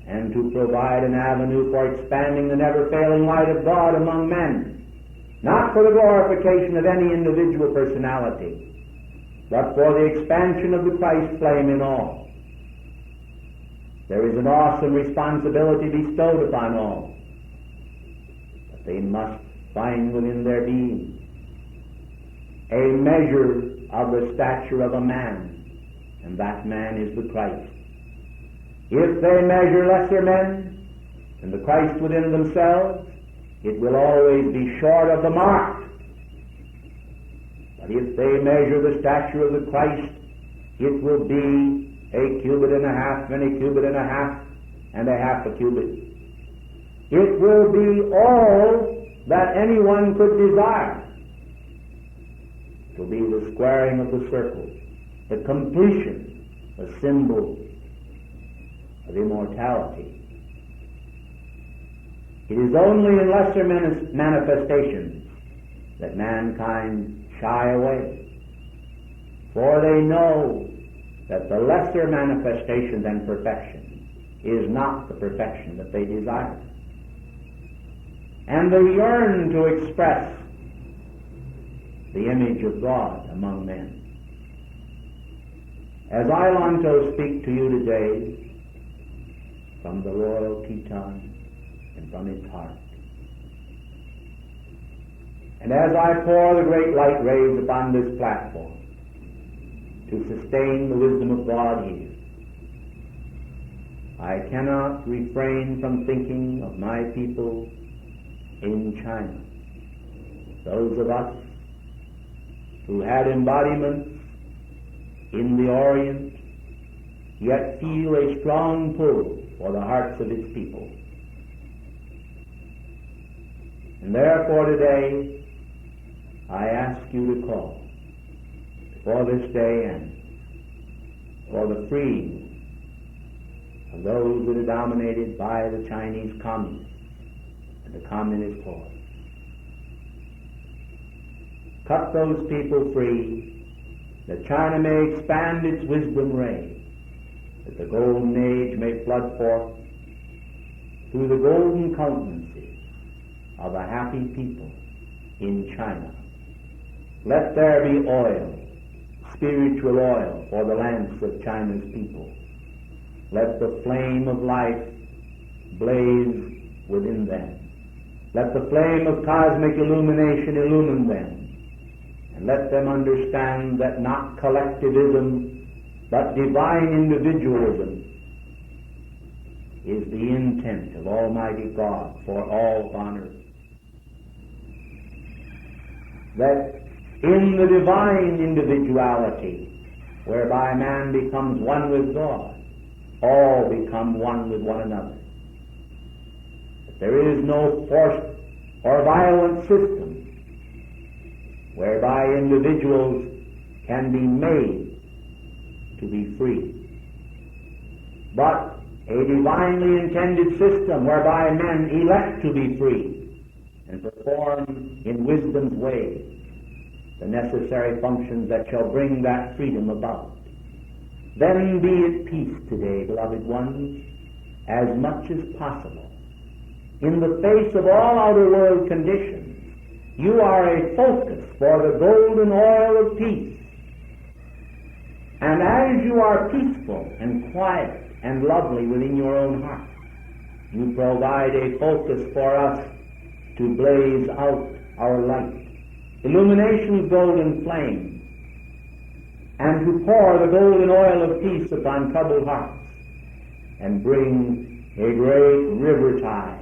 and to provide an avenue for expanding the never-failing light of God among men, not for the glorification of any individual personality, but for the expansion of the Christ flame in all. There is an awesome responsibility bestowed upon all, but they must find within their being a measure of the stature of a man, and that man is the Christ. If they measure lesser men than the Christ within themselves, it will always be short of the mark. But if they measure the stature of the Christ, it will be a cubit and a half, and a cubit and a half, and a half a cubit. It will be all that anyone could desire. It will be the squaring of the circle, the completion, the symbol of immortality. It is only in lesser manifestations that mankind shy away, for they know that the lesser manifestation than perfection is not the perfection that they desire. And they yearn to express the image of God among men. As I long to speak to you today from the royal Teton and from its heart, and as I pour the great light rays upon this platform to sustain the wisdom of God here, I cannot refrain from thinking of my people in China, those of us who had embodiments in the Orient, yet feel a strong pull for the hearts of its people. And therefore today, I ask you to call for this day and for the freeing of those that are dominated by the Chinese communists and the communist cause. Cut those people free, that China may expand its wisdom ray, that the golden age may flood forth through the golden countenances of a happy people in China. Let there be oil, spiritual oil, for the lamps of China's people. Let the flame of life blaze within them. Let the flame of cosmic illumination illumine them. And let them understand that not collectivism, but divine individualism is the intent of Almighty God for all on earth. That in the divine individuality, whereby man becomes one with God, all become one with one another. That there is no forced or violent system whereby individuals can be made to be free, but a divinely intended system whereby men elect to be free and perform in wisdom's way the necessary functions that shall bring that freedom about. Then be at peace today, beloved ones, as much as possible. In the face of all outer world conditions, you are a focus for the golden oil of peace. And as you are peaceful and quiet and lovely within your own heart, you provide a focus for us to blaze out our light, illumination's golden flame, and to pour the golden oil of peace upon troubled hearts and bring a great river tide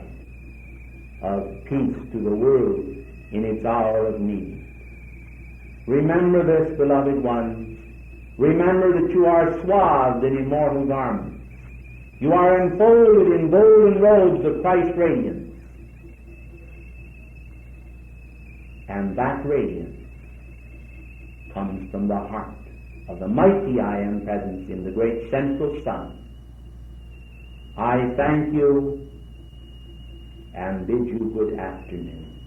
of peace to the world in its hour of need. Remember this, beloved ones. Remember that you are swathed in immortal garments. You are enfolded in golden robes of Christ's radiance. And that radiance comes from the heart of the mighty I Am presence in the great central sun. I thank you and bid you good afternoon.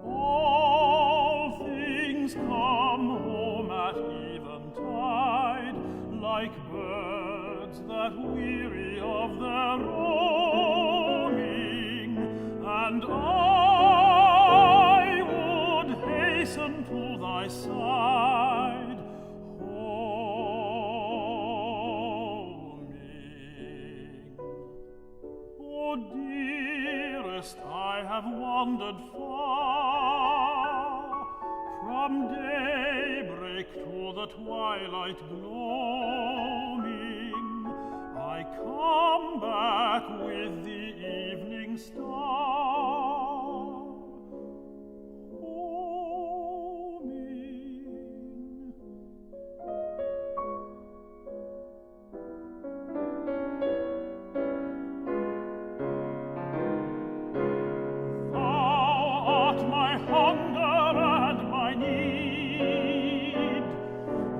All things come home at eventide, like birds that weary of their roaming, and I would hasten to thy side, homing. O dearest, I have wandered far, from daybreak to the twilight gloaming. I come back with the evening star, homing. Thou art my hunger and my need,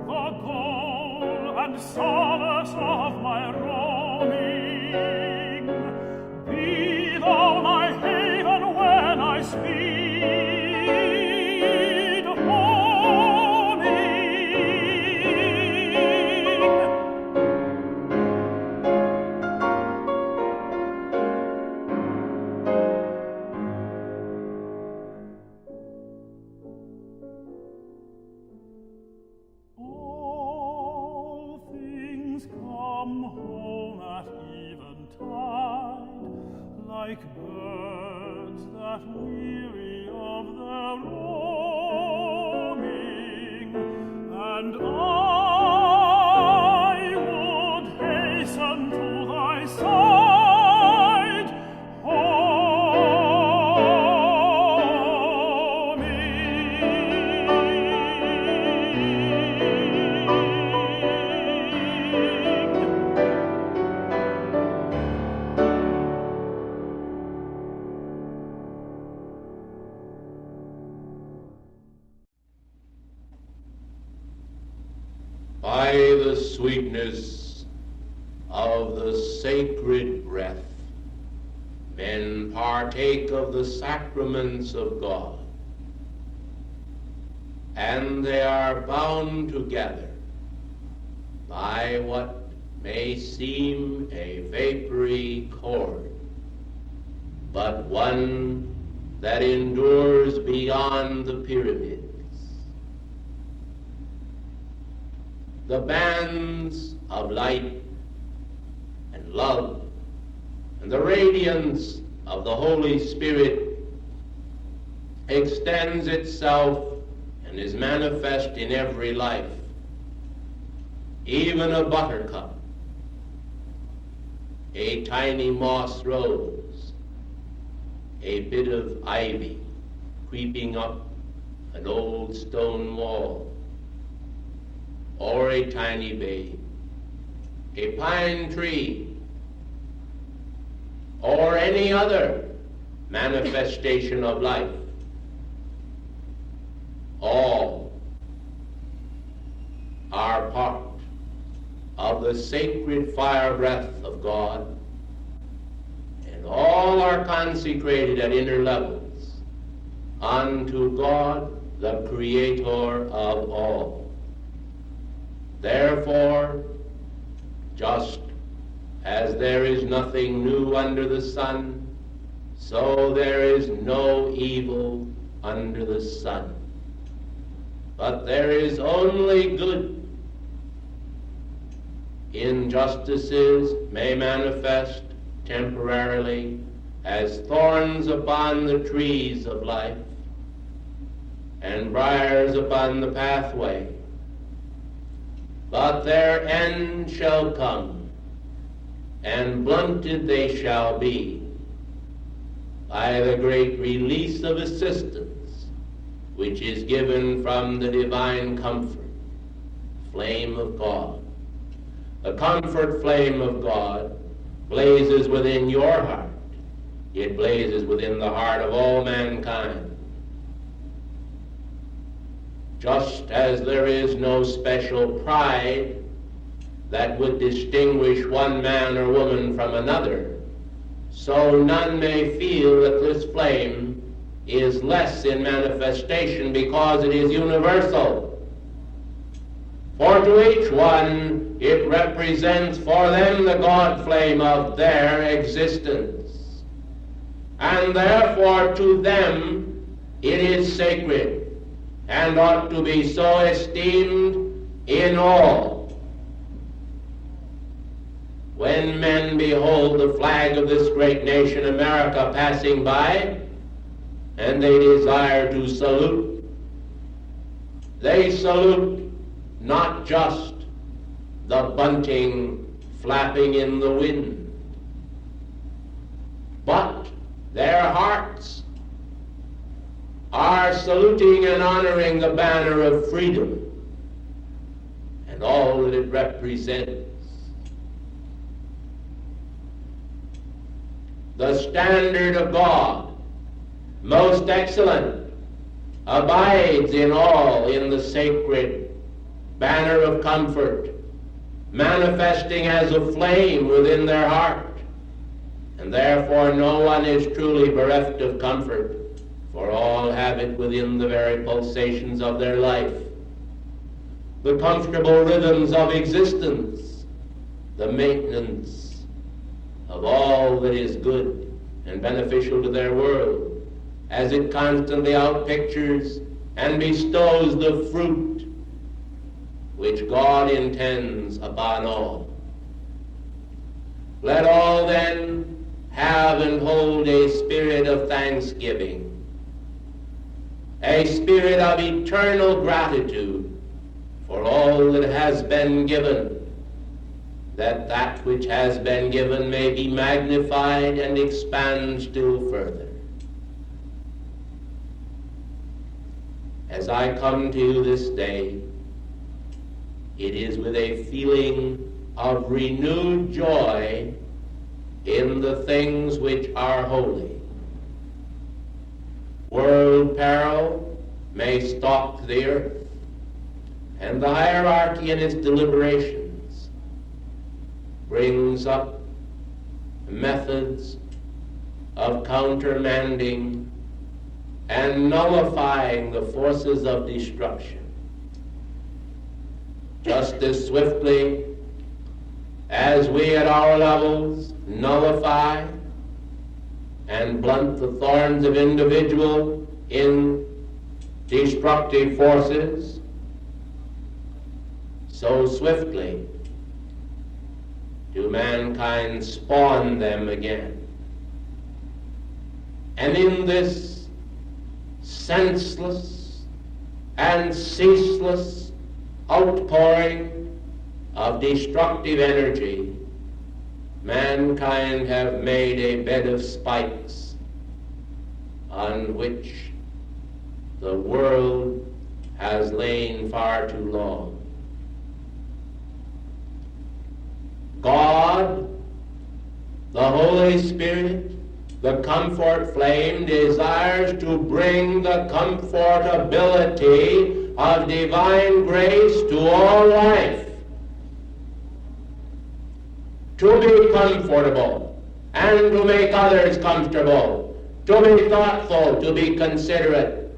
the goal and solace of my roaming. Be thou my haven when I speed homing. All things come home at eventide, like birds that weary of their roaming, and I would hasten to thy side, homing. By the sweetness of the sacred breath, men partake of the sacraments of God, and they are bound together by what may seem a vapory cord, but one that endures beyond the pyramids. The bands of light and love and the radiance of the Holy Spirit extends itself and is manifest in every life, even a buttercup, a tiny moss rose, a bit of ivy creeping up an old stone wall, or a tiny babe, a pine tree, or any other manifestation of life. All are part of the sacred fire breath of God, and all are consecrated at inner levels unto God, the Creator of all. Therefore, just as there is nothing new under the sun, so there is no evil under the sun. But there is only good. Injustices may manifest temporarily as thorns upon the trees of life and briars upon the pathway. But their end shall come, and blunted they shall be by the great release of assistance which is given from the divine comfort, flame of God. The comfort flame of God blazes within your heart. It blazes within the heart of all mankind. Just as there is no special pride that would distinguish one man or woman from another, so none may feel that this flame is less in manifestation because it is universal. For to each one it represents for them the God flame of their existence. And therefore to them it is sacred and ought to be so esteemed in all. When men behold the flag of this great nation, America, passing by, and they desire to salute, they salute not just the bunting flapping in the wind, but their hearts are saluting and honoring the banner of freedom and all that it represents. The standard of God, most excellent, abides in all in the sacred banner of comfort, manifesting as a flame within their heart, and therefore no one is truly bereft of comfort, for all have it within the very pulsations of their life. The comfortable rhythms of existence, the maintenance of all that is good and beneficial to their world, as it constantly outpictures and bestows the fruit which God intends upon all. Let all then have and hold a spirit of thanksgiving, a spirit of eternal gratitude for all that has been given, that that which has been given may be magnified and expand still further. As I come to you this day, it is with a feeling of renewed joy in the things which are holy. World peril may stalk the earth, and the hierarchy in its deliberations brings up methods of countermanding and nullifying the forces of destruction. Just as swiftly as we at our levels nullify and blunt the thorns of individual in destructive forces, so swiftly do mankind spawn them again. And in this senseless and ceaseless outpouring of destructive energy, mankind have made a bed of spikes on which the world has lain far too long. God, the Holy Spirit, the comfort flame, desires to bring the comfortability of divine grace to all life. To be comfortable and to make others comfortable, to be thoughtful, to be considerate.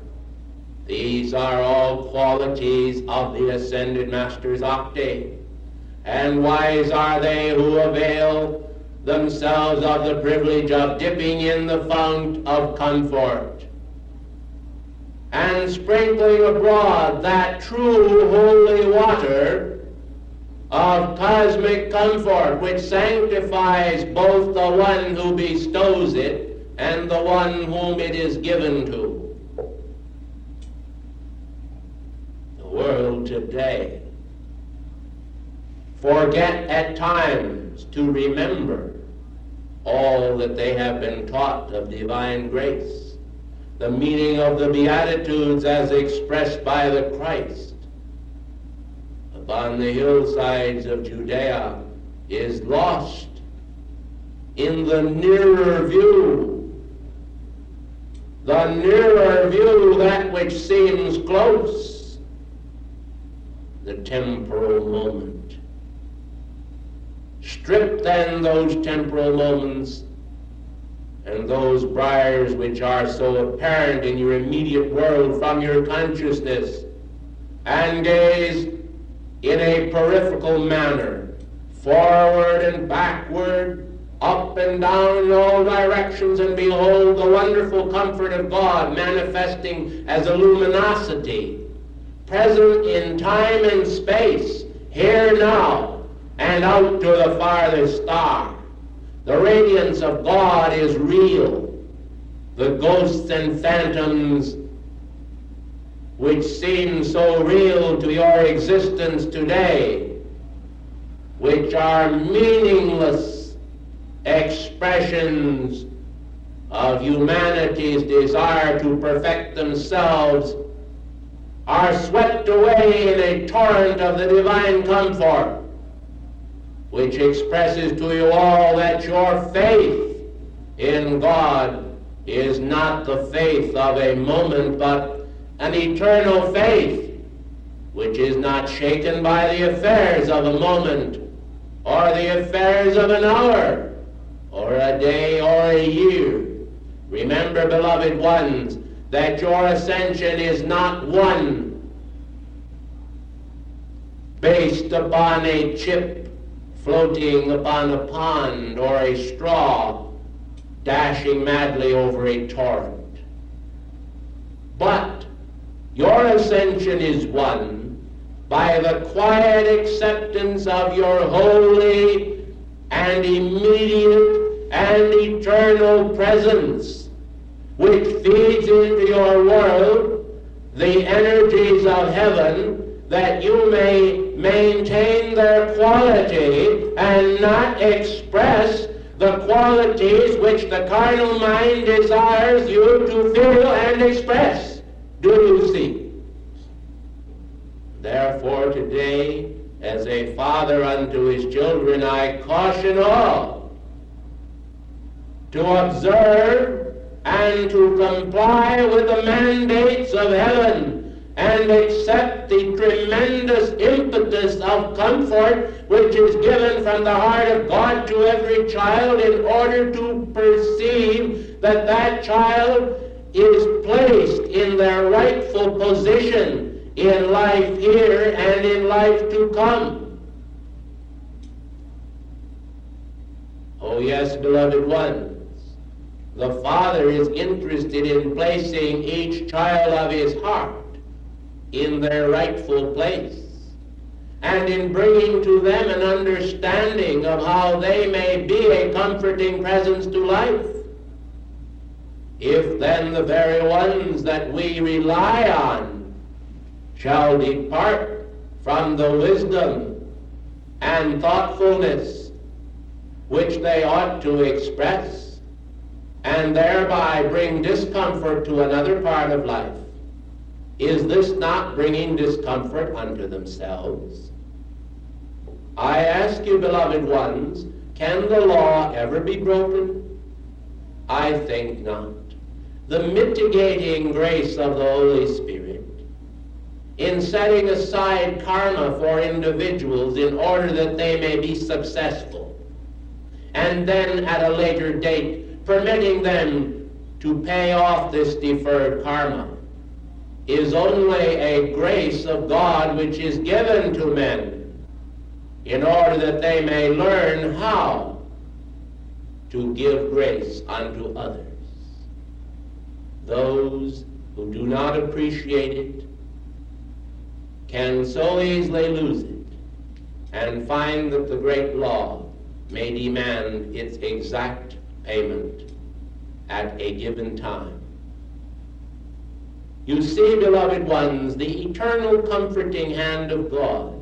These are all qualities of the ascended Master's octave. And wise are they who avail themselves of the privilege of dipping in the fount of comfort and sprinkling abroad that true holy water of cosmic comfort which sanctifies both the one who bestows it and the one whom it is given to. The world today forget at times to remember all that they have been taught of divine grace. The meaning of the Beatitudes as expressed by the Christ upon the hillsides of Judea is lost in the nearer view. The nearer view, that which seems close, the temporal moment. Strip then those temporal moments and those briars which are so apparent in your immediate world from your consciousness, and gaze in a peripheral manner, forward and backward, up and down in all directions, and behold the wonderful comfort of God manifesting as a luminosity, present in time and space, here now, and out to the farthest star. The radiance of God is real. The ghosts and phantoms which seem so real to your existence today, which are meaningless expressions of humanity's desire to perfect themselves, are swept away in a torrent of the divine comfort, which expresses to you all that your faith in God is not the faith of a moment, but an eternal faith, which is not shaken by the affairs of a moment, or the affairs of an hour, or a day, or a year. Remember, beloved ones, that your ascension is not one based upon a chip floating upon a pond, or a straw dashing madly over a torrent. But your ascension is won by the quiet acceptance of your holy and immediate and eternal presence, which feeds into your world the energies of heaven, that you may maintain their quality and not express the qualities which the carnal mind desires you to feel and express. Do you see? Therefore today, as a father unto his children, I caution all to observe and to comply with the mandates of heaven, and accept the tremendous impetus of comfort which is given from the heart of God to every child, in order to perceive that that child is placed in their rightful position in life here and in life to come. Oh yes, beloved ones, the Father is interested in placing each child of his heart in their rightful place, and in bringing to them an understanding of how they may be a comforting presence to life. If then the very ones that we rely on shall depart from the wisdom and thoughtfulness which they ought to express, and thereby bring discomfort to another part of life, is this not bringing discomfort unto themselves? I ask you, beloved ones, can the law ever be broken? I think not. The mitigating grace of the Holy Spirit in setting aside karma for individuals in order that they may be successful, and then at a later date permitting them to pay off this deferred karma, is only a grace of God which is given to men in order that they may learn how to give grace unto others. Those who do not appreciate it can so easily lose it and find that the great law may demand its exact payment at a given time. You see, beloved ones, the eternal comforting hand of God,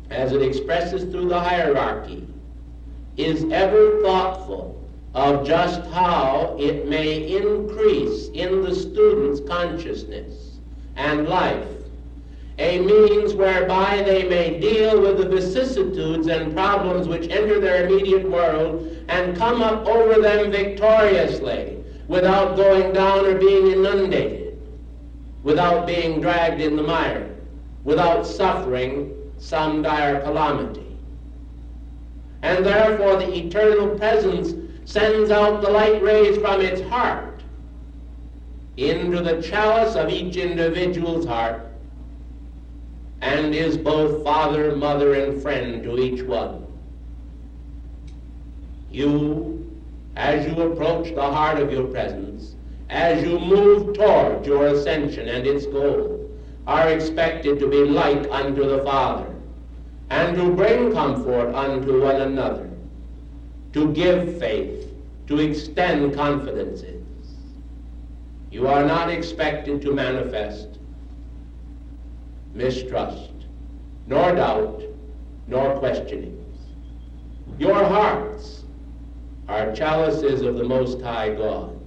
as it expresses through the hierarchy, is ever thoughtful of just how it may increase in the student's consciousness and life a means whereby they may deal with the vicissitudes and problems which enter their immediate world and come up over them victoriously, without going down or being inundated, without being dragged in the mire, without suffering some dire calamity. And therefore the eternal presence sends out the light rays from its heart into the chalice of each individual's heart, and is both father, mother, and friend to each one. You, as you approach the heart of your presence, as you move toward your ascension and its goal, are expected to be like unto the Father, and to bring comfort unto one another, to give faith, to extend confidences. You are not expected to manifest mistrust, nor doubt, nor questionings. Your hearts are chalices of the Most High God.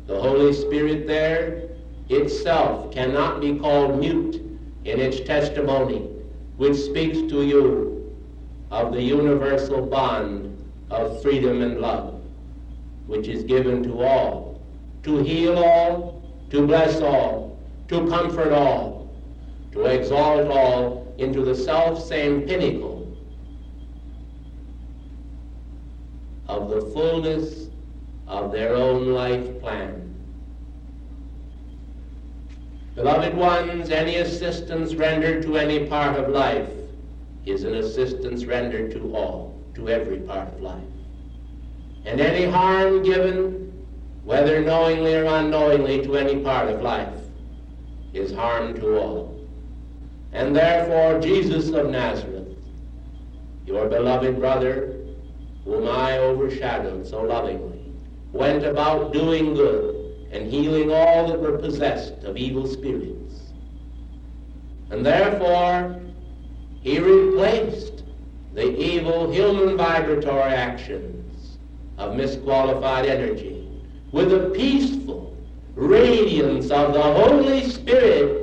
The Holy Spirit there itself cannot be called mute in its testimony, which speaks to you of the universal bond of freedom and love, which is given to all, to heal all, to bless all, to comfort all, to exalt all into the self-same pinnacle of the fullness of their own life plan. Beloved ones, any assistance rendered to any part of life is an assistance rendered to all, to every part of life. And any harm given, whether knowingly or unknowingly, to any part of life is harm to all. And therefore Jesus of Nazareth, your beloved brother, whom I overshadowed so lovingly, went about doing good and healing all that were possessed of evil spirits. And therefore he replaced the evil human vibratory actions of misqualified energy with the peaceful radiance of the Holy Spirit,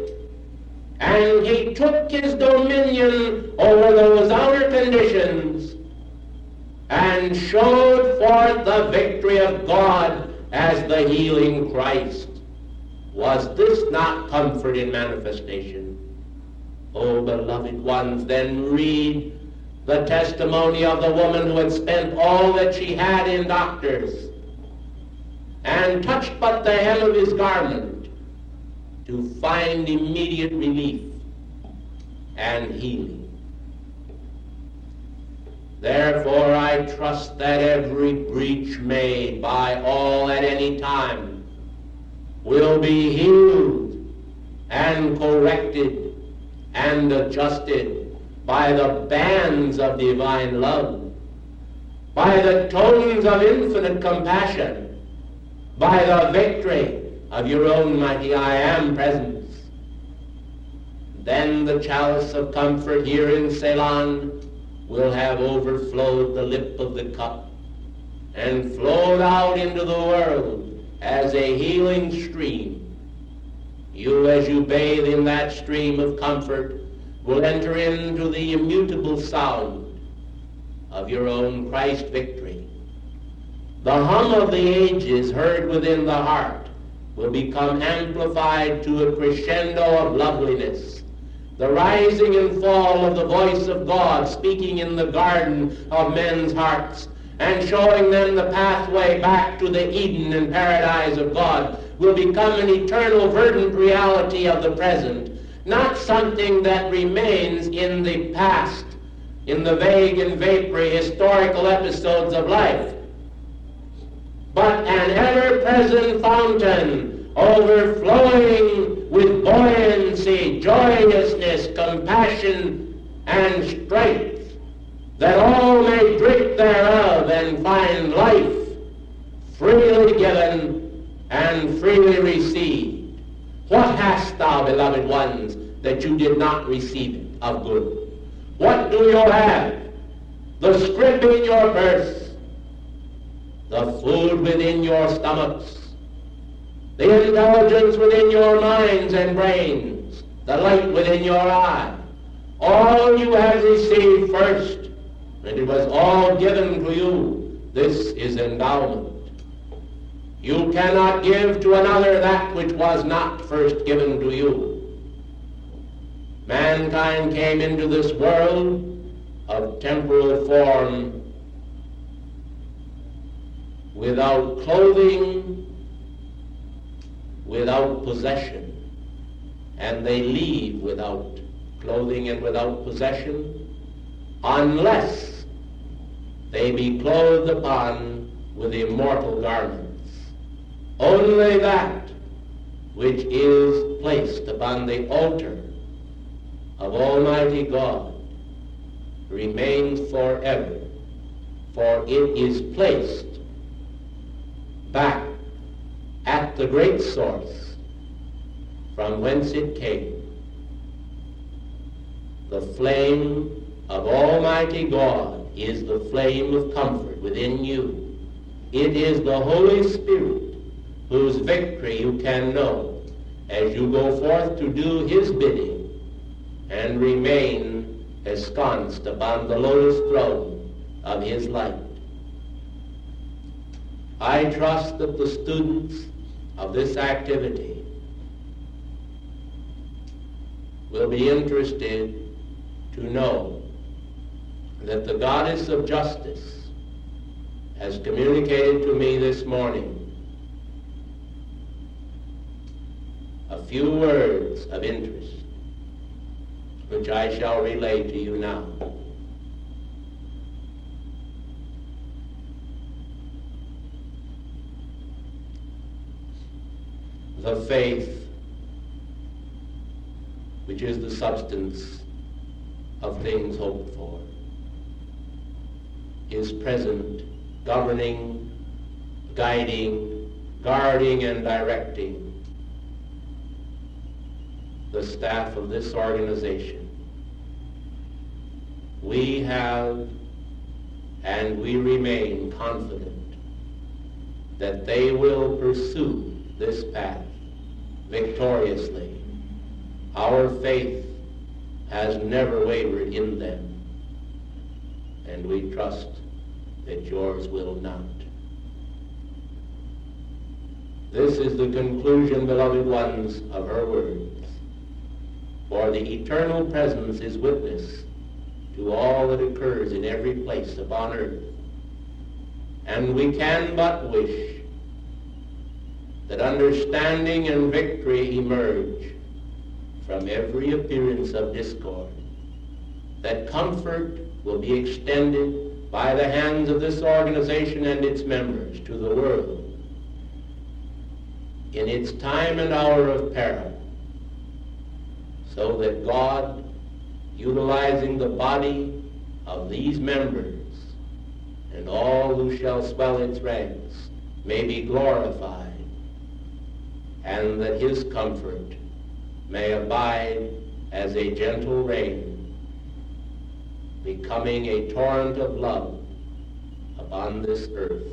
and he took his dominion over those outer conditions and showed forth the victory of God as the healing Christ. Was this not comfort in manifestation? Oh, beloved ones, then read the testimony of the woman who had spent all that she had in doctors and touched but the hem of his garment to find immediate relief and healing. Therefore, I trust that every breach made by all at any time will be healed and corrected and adjusted by the bands of divine love, by the tones of infinite compassion, by the victory of your own mighty I Am presence. Then the chalice of comfort here in Ceylon will have overflowed the lip of the cup and flowed out into the world as a healing stream. You, as you bathe in that stream of comfort, will enter into the immutable sound of your own Christ victory. The hum of the ages heard within the heart will become amplified to a crescendo of loveliness. The rising and fall of the voice of God speaking in the garden of men's hearts and showing them the pathway back to the Eden and paradise of God will become an eternal verdant reality of the present, not something that remains in the past, in the vague and vapory historical episodes of life, but an ever-present fountain overflowing with buoyancy, joyousness, compassion, and strength, that all may drink thereof and find life freely given and freely received. What hast thou, beloved ones, that you did not receive it of good? What do you have? The scrip in your purse, the food within your stomachs, the intelligence within your minds and brains, the light within your eye. All you have received first, and it was all given to you. This is endowment. You cannot give to another that which was not first given to you. Mankind came into this world of temporal form without clothing, without possession, and they leave without clothing and without possession, unless they be clothed upon with immortal garments. Only that which is placed upon the altar of Almighty God remains forever, for it is placed back at the great source from whence it came. The flame of Almighty God is the flame of comfort within you. It is the Holy Spirit whose victory you can know as you go forth to do his bidding and remain ensconced upon the lotus throne of his light. I trust that the students of this activity will be interested to know that the Goddess of Justice has communicated to me this morning a few words of interest, which I shall relay to you now. The faith, which is the substance of things hoped for, is present, governing, guiding, guarding, and directing the staff of this organization. We have and we remain confident that they will pursue this path victoriously. Our faith has never wavered in them, and we trust that yours will not. This is the conclusion, beloved ones, of her words. For the eternal presence is witness to all that occurs in every place upon earth. And we can but wish that understanding and victory emerge from every appearance of discord, that comfort will be extended by the hands of this organization and its members to the world in its time and hour of peril, so that God, utilizing the body of these members and all who shall swell its ranks, may be glorified, and that his comfort may abide as a gentle rain, becoming a torrent of love upon this earth,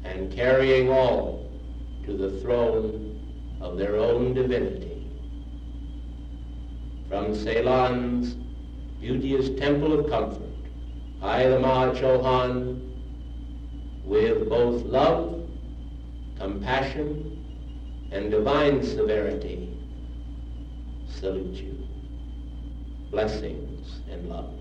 and carrying all to the throne of their own divinity. From Ceylon's beauteous temple of comfort, I, the Mahachohan, with both love, compassion, and divine severity, salute you. Blessings and love.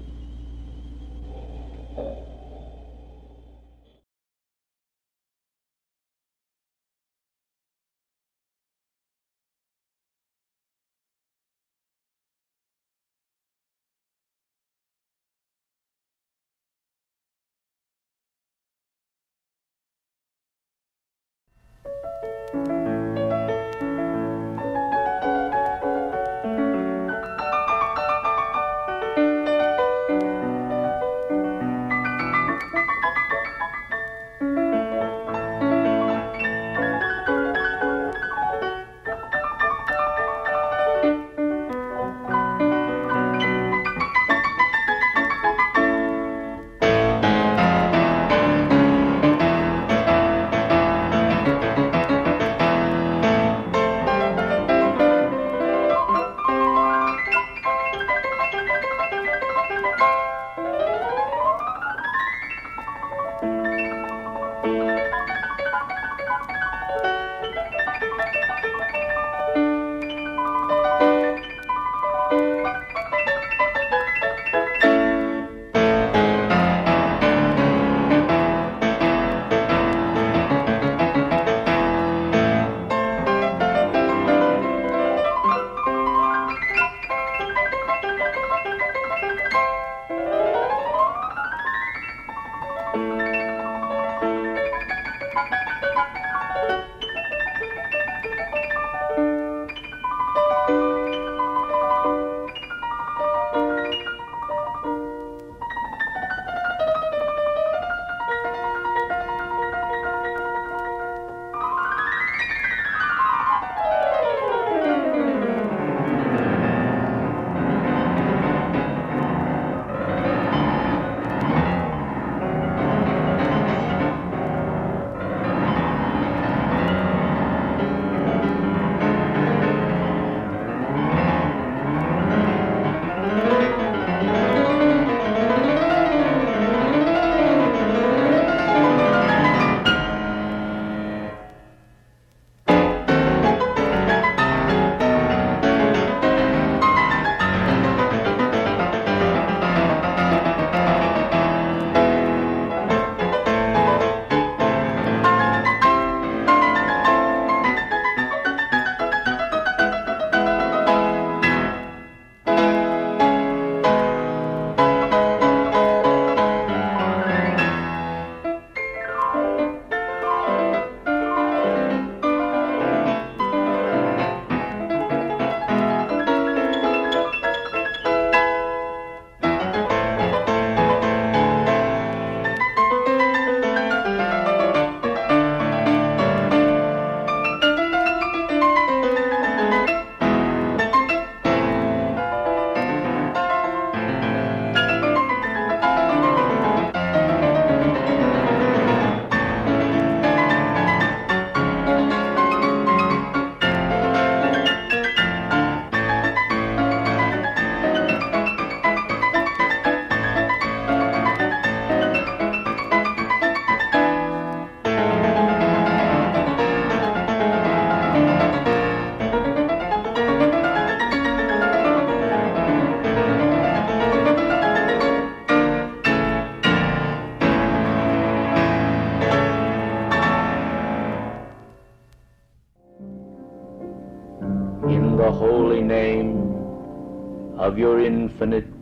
of your infinite,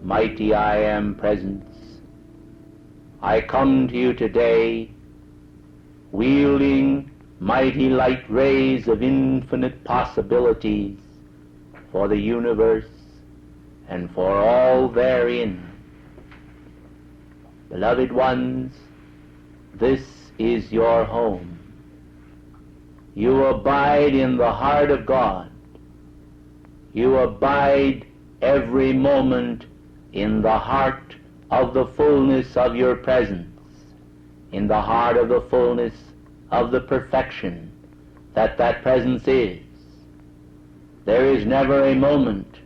mighty I Am presence, I come to you today wielding mighty light rays of infinite possibilities for the universe and for all therein. Beloved ones, this is your home. You abide in the heart of God. You abide every moment in the heart of the fullness of your presence, in the heart of the fullness of the perfection that presence is. There is never a moment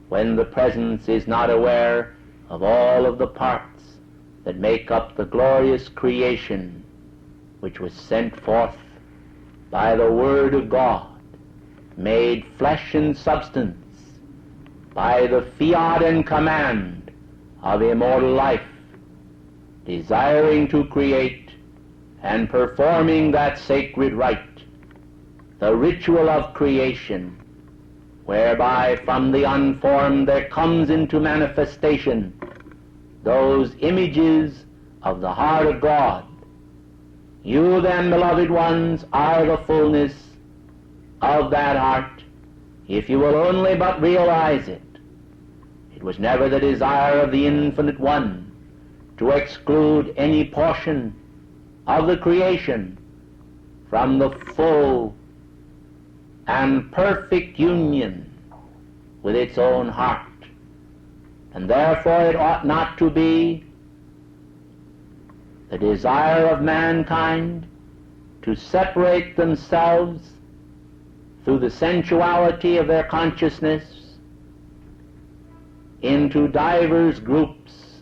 when the presence is not aware of all of the parts that make up the glorious creation which was sent forth by the Word of God, made flesh and substance by the fiat and command of immortal life, desiring to create and performing that sacred rite, the ritual of creation, whereby from the unformed there comes into manifestation those images of the heart of God. You then, beloved ones, are the fullness of that heart, if you will only but realize it. It was never the desire of the Infinite One to exclude any portion of the creation from the full and perfect union with its own heart. And therefore it ought not to be the desire of mankind to separate themselves through the sensuality of their consciousness into divers groups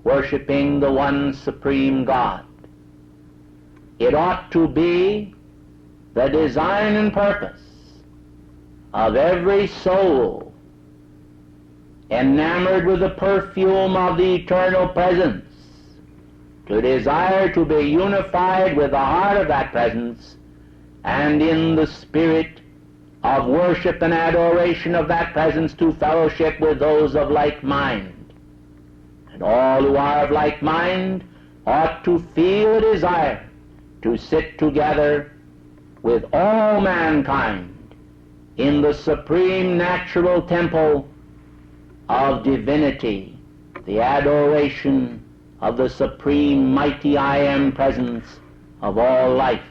worshiping the one supreme God. It ought to be the design and purpose of every soul enamored with the perfume of the eternal presence to desire to be unified with the heart of that presence and in the spirit of worship and adoration of that presence to fellowship with those of like mind. And all who are of like mind ought to feel a desire to sit together with all mankind in the supreme natural temple of divinity, the adoration of the supreme mighty I Am presence of all life.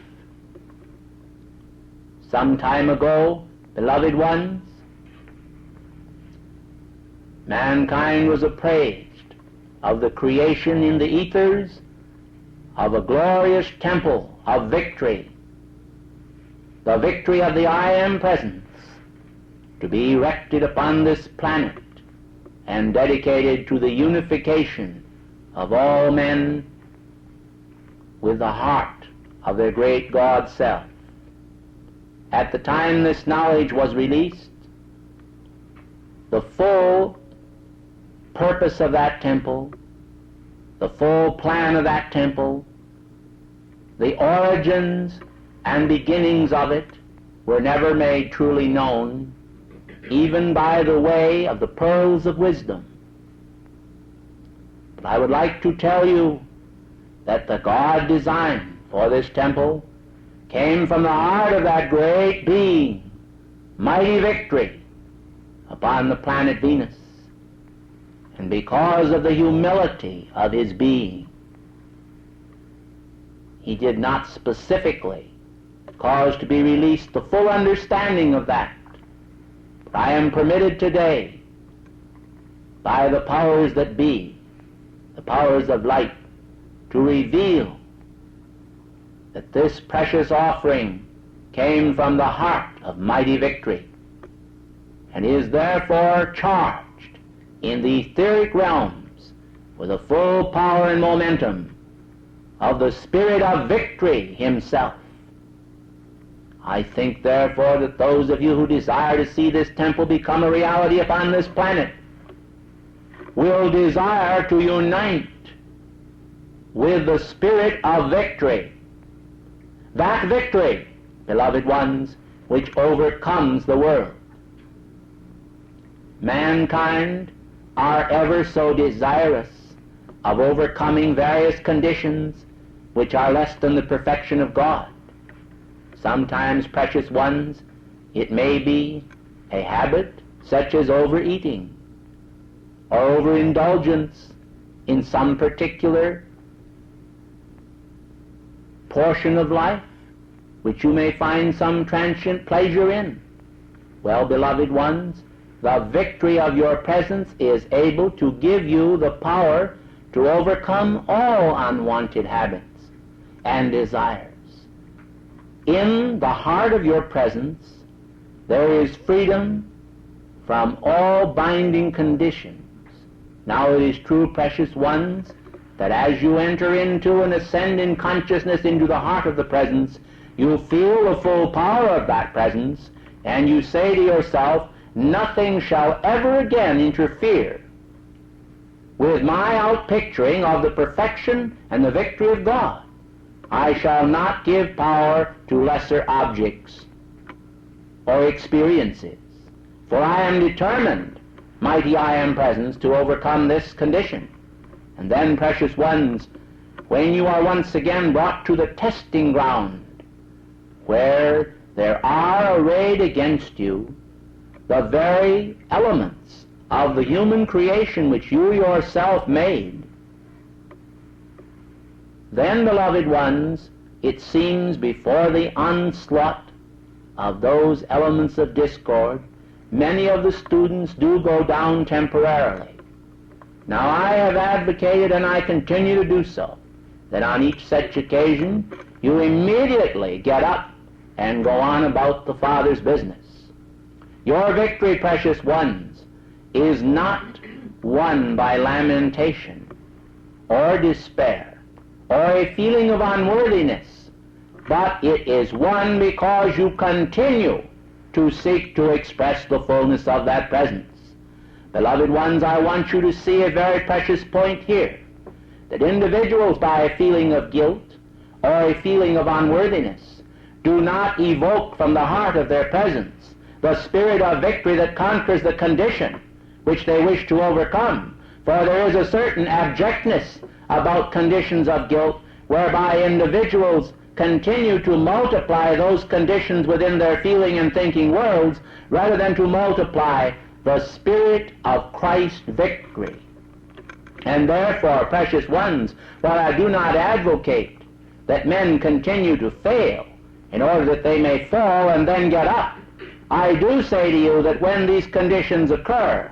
Some time ago, beloved ones, mankind was appraised of the creation in the ethers of a glorious temple of victory, the victory of the I Am presence, to be erected upon this planet and dedicated to the unification of all men with the heart of their great God Self. At the time this knowledge was released, the full purpose of that temple, the full plan of that temple, the origins and beginnings of it were never made truly known, even by the way of the pearls of wisdom. But I would like to tell you that the God design for this temple came from the heart of that great being, mighty victory, upon the planet Venus. And because of the humility of his being, he did not specifically cause to be released the full understanding of that. But I am permitted today, by the powers that be, the powers of light, to reveal that this precious offering came from the heart of mighty victory, and is therefore charged in the etheric realms with the full power and momentum of the Spirit of victory himself. I think therefore that those of you who desire to see this temple become a reality upon this planet will desire to unite with the Spirit of victory. That victory, beloved ones, which overcomes the world. mankind are ever so desirous of overcoming various conditions which are less than the perfection of God. Sometimes, precious ones, it may be a habit such as overeating or overindulgence in some particular portion of life which you may find some transient pleasure in. Well, beloved ones, the victory of your presence is able to give you the power to overcome all unwanted habits and desires. In the heart of your presence there is freedom from all binding conditions. Now it is true, precious ones, that as you enter into and ascend in consciousness into the heart of the presence, you feel the full power of that presence, and you say to yourself, nothing shall ever again interfere with my outpicturing of the perfection and the victory of God. I shall not give power to lesser objects or experiences, for I am determined, mighty I Am Presence, to overcome this condition. And then, precious ones, when you are once again brought to the testing ground, where there are arrayed against you the very elements of the human creation which you yourself made, then, beloved ones, it seems before the onslaught of those elements of discord, many of the students do go down temporarily. Now, I have advocated, and I continue to do so, that on each such occasion you immediately get up and go on about the Father's business. Your victory, precious ones, is not won by lamentation or despair or a feeling of unworthiness, but it is won because you continue to seek to express the fullness of that presence. Beloved ones, I want you to see a very precious point here, that individuals, by a feeling of guilt or a feeling of unworthiness, do not evoke from the heart of their presence the spirit of victory that conquers the condition which they wish to overcome. For there is a certain abjectness about conditions of guilt whereby individuals continue to multiply those conditions within their feeling and thinking worlds rather than to multiply the spirit of Christ's victory. And therefore, precious ones, while I do not advocate that men continue to fail in order that they may fall and then get up, I do say to you that when these conditions occur,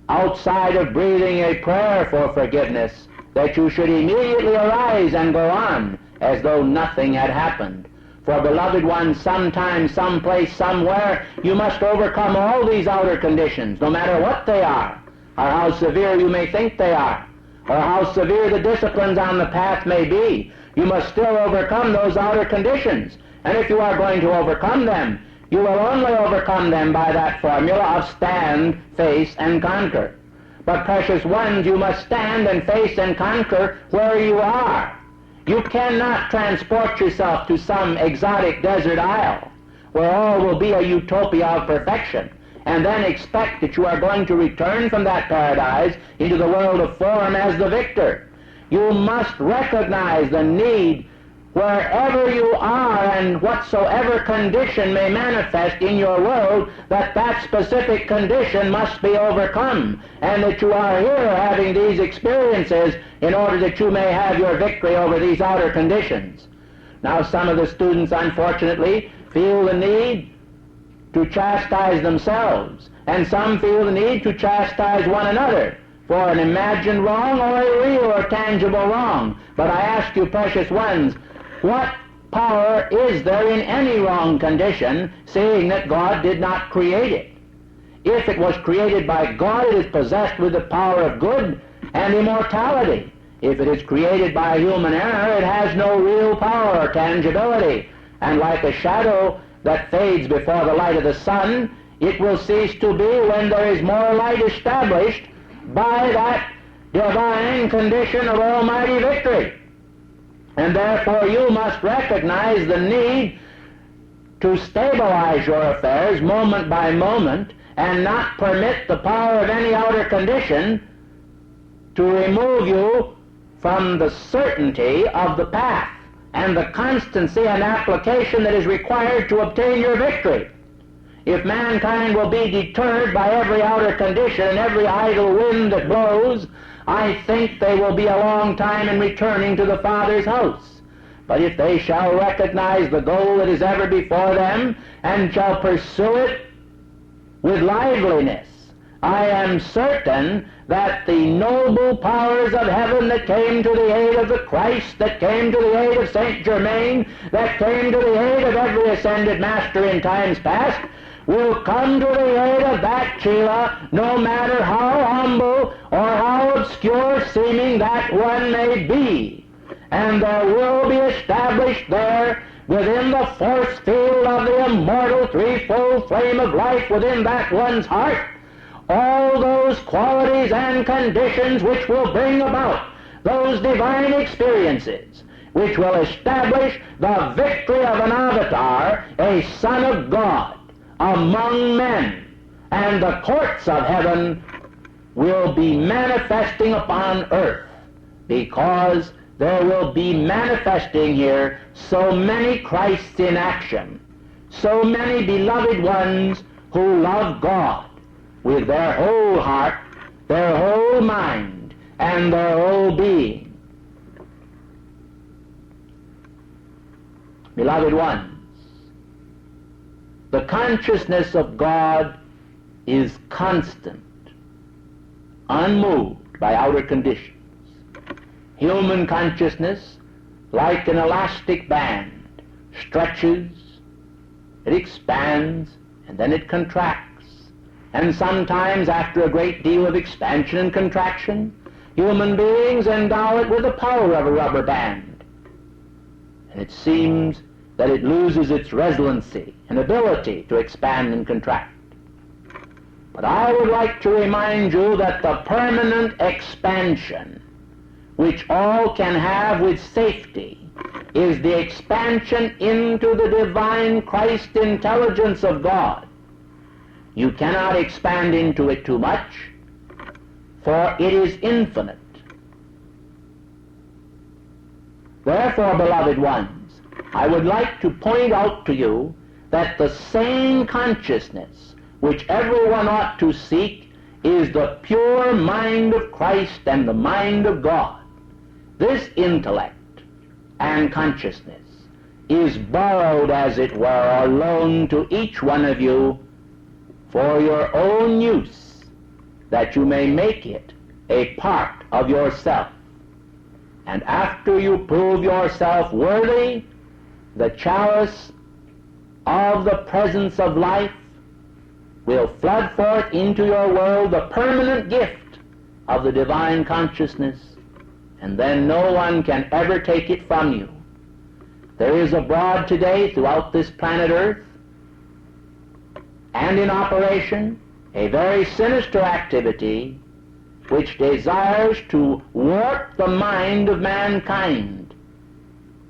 outside of breathing a prayer for forgiveness, that you should immediately arise and go on as though nothing had happened. For, beloved ones, sometime, someplace, somewhere, you must overcome all these outer conditions, no matter what they are, or how severe you may think they are, or how severe the disciplines on the path may be. You must still overcome those outer conditions. And if you are going to overcome them, you will only overcome them by that formula of stand, face, and conquer. But, precious ones, you must stand and face and conquer where you are. You cannot transport yourself to some exotic desert isle where all will be a utopia of perfection and then expect that you are going to return from that paradise into the world of form as the victor. You must recognize the need wherever you are and whatsoever condition may manifest in your world, that that specific condition must be overcome, and that you are here having these experiences in order that you may have your victory over these outer conditions. Now, some of the students, unfortunately, feel the need to chastise themselves, and some feel the need to chastise one another for an imagined wrong or a real or tangible wrong. But I ask you, precious ones, what power is there in any wrong condition, seeing that God did not create it? If it was created by God, it is possessed with the power of good and immortality. If it is created by human error, it has no real power or tangibility. And like a shadow that fades before the light of the sun, it will cease to be when there is more light established by that divine condition of almighty victory. And therefore you must recognize the need to stabilize your affairs moment by moment and not permit the power of any outer condition to remove you from the certainty of the path and the constancy and application that is required to obtain your victory. If mankind will be deterred by every outer condition and every idle wind that blows, I think they will be a long time in returning to the Father's house. But if they shall recognize the goal that is ever before them and shall pursue it with liveliness, I am certain that the noble powers of heaven that came to the aid of the Christ, that came to the aid of Saint Germain, that came to the aid of every ascended master in times past, will come to the aid of that Chela, no matter how humble or how obscure seeming that one may be. And there will be established there, within the force field of the immortal threefold flame of life within that one's heart, all those qualities and conditions which will bring about those divine experiences which will establish the victory of an avatar, a son of God, among men, and the courts of heaven will be manifesting upon earth, because there will be manifesting here so many Christs in action, so many beloved ones who love God with their whole heart, their whole mind, and their whole being. Beloved ones, the consciousness of God is constant, unmoved by outer conditions. Human consciousness, like an elastic band, stretches, it expands, and then it contracts. And sometimes, after a great deal of expansion and contraction, human beings endow it with the power of a rubber band. And it seems that it loses its resiliency and ability to expand and contract. But I would like to remind you that the permanent expansion which all can have with safety is the expansion into the divine Christ intelligence of God. You cannot expand into it too much, for it is infinite. Therefore, beloved ones, I would like to point out to you that the same consciousness which everyone ought to seek is the pure mind of Christ and the mind of God. This intellect and consciousness is borrowed, as it were, or loaned to each one of you for your own use, that you may make it a part of yourself. And after you prove yourself worthy, the chalice of the presence of life will flood forth into your world the permanent gift of the divine consciousness, and then no one can ever take it from you. There is abroad today throughout this planet Earth and in operation a very sinister activity which desires to warp the mind of mankind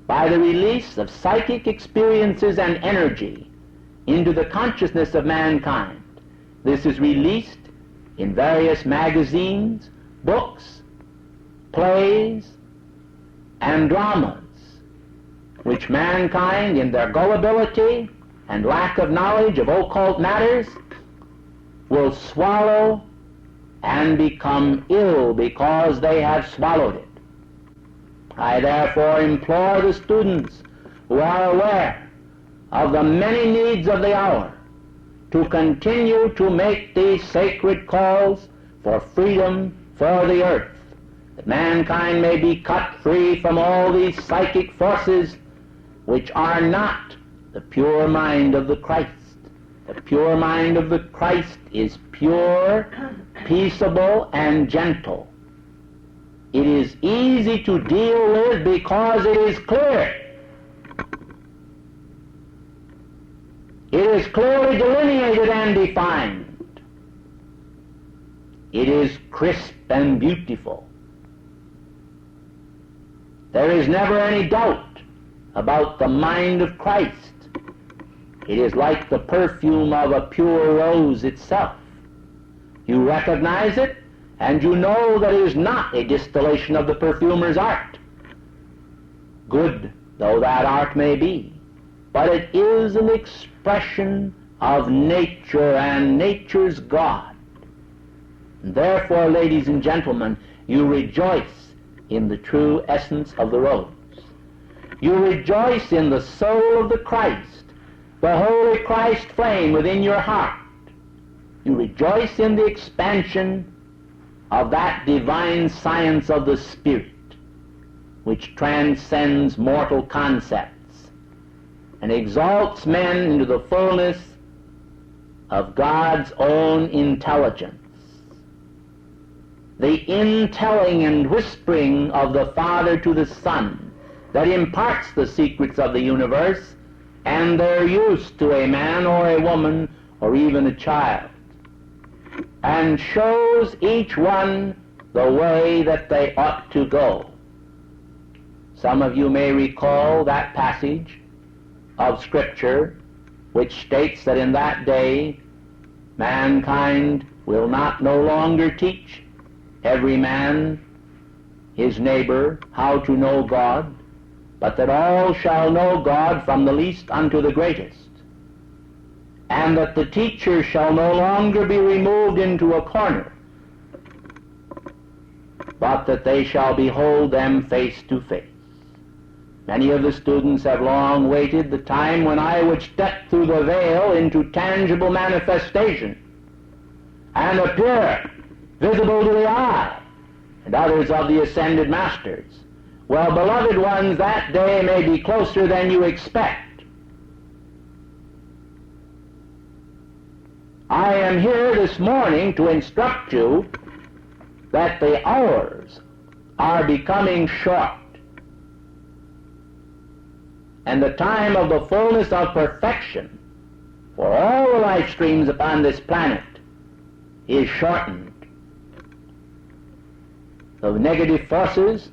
by the release of psychic experiences and energy into the consciousness of mankind. This is released in various magazines, books, plays, and dramas, which mankind, in their gullibility and lack of knowledge of occult matters, will swallow and become ill because they have swallowed it. I therefore implore the students who are aware of the many needs of the hour to continue to make these sacred calls for freedom for the earth, that mankind may be cut free from all these psychic forces which are not the pure mind of the Christ. The pure mind of the Christ is pure, peaceable, and gentle. It is easy to deal with because it is clear. It is clearly delineated and defined. It is crisp and beautiful. There is never any doubt about the mind of Christ. It is like the perfume of a pure rose itself. You recognize it, and you know that it is not a distillation of the perfumer's art, good though that art may be, but it is an expression of nature and nature's God. And therefore, ladies and gentlemen, you rejoice in the true essence of the rose. You rejoice in the soul of the Christ, the holy Christ flame within your heart. You rejoice in the expansion of that divine science of the Spirit, which transcends mortal concepts and exalts men into the fullness of God's own intelligence. The intelling and whispering of the Father to the Son that imparts the secrets of the universe and their use to a man or a woman or even a child, and shows each one the way that they ought to go. Some of you may recall that passage of Scripture which states that in that day mankind will not no longer teach every man his neighbor how to know God, but that all shall know God from the least unto the greatest, and that the teacher shall no longer be removed into a corner, but that they shall behold them face to face. Many of the students have long waited the time when I would step through the veil into tangible manifestation and appear visible to the eye, and others of the ascended masters. Well, beloved ones, that day may be closer than you expect. I am here this morning to instruct you that the hours are becoming short, and the time of the fullness of perfection for all the life streams upon this planet is shortened. The negative forces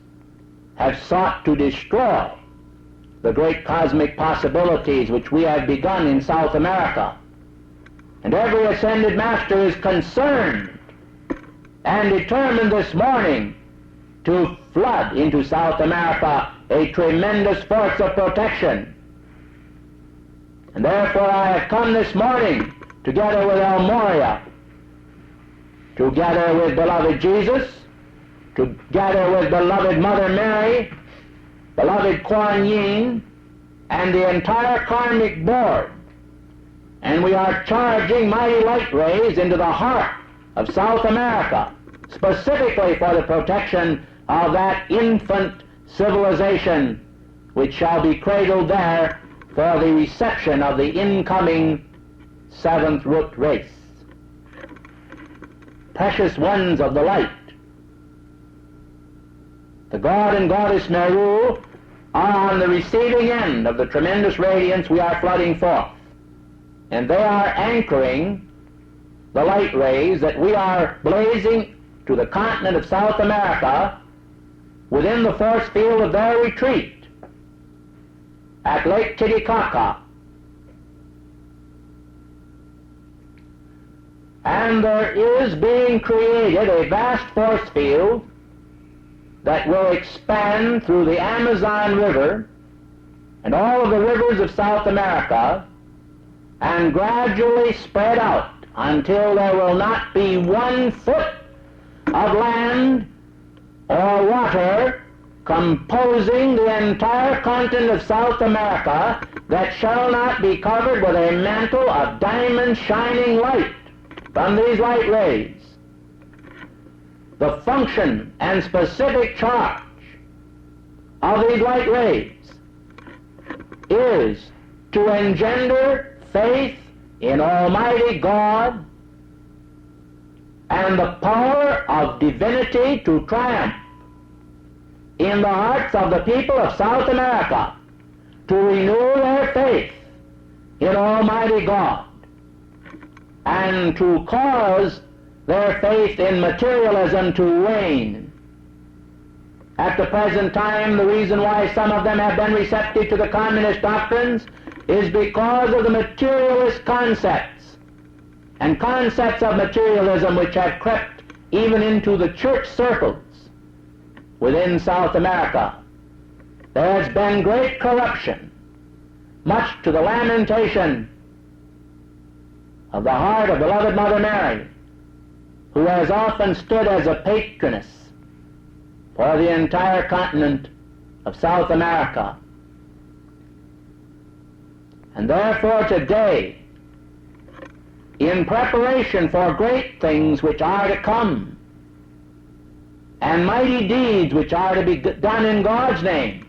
have sought to destroy the great cosmic possibilities which we have begun in South America. And every ascended master is concerned and determined this morning to flood into South America a tremendous force of protection. And therefore I have come this morning together with El Moria, together with beloved Jesus, together with beloved Mother Mary, beloved Kuan Yin, and the entire karmic board. And we are charging mighty light rays into the heart of South America, specifically for the protection of that infant civilization which shall be cradled there for the reception of the incoming seventh root race. Precious ones of the light, the God and Goddess Meru are on the receiving end of the tremendous radiance we are flooding forth, and they are anchoring the light rays that we are blazing to the continent of South America within the force field of their retreat at Lake Titicaca. And there is being created a vast force field that will expand through the Amazon River and all of the rivers of South America and gradually spread out until there will not be 1 foot of land or water composing the entire continent of South America that shall not be covered with a mantle of diamond shining light from these light rays. The function and specific charge of these light rays is to engender faith in Almighty God and the power of divinity to triumph in the hearts of the people of South America, to renew their faith in Almighty God and to cause their faith in materialism to wane. At the present time, the reason why some of them have been receptive to the communist doctrines is because of the materialist concepts and concepts of materialism which have crept even into the church circles within South America. There has been great corruption, much to the lamentation of the heart of beloved Mother Mary, who has often stood as a patroness for the entire continent of South America. And therefore today, in preparation for great things which are to come, and mighty deeds which are to be done in God's name,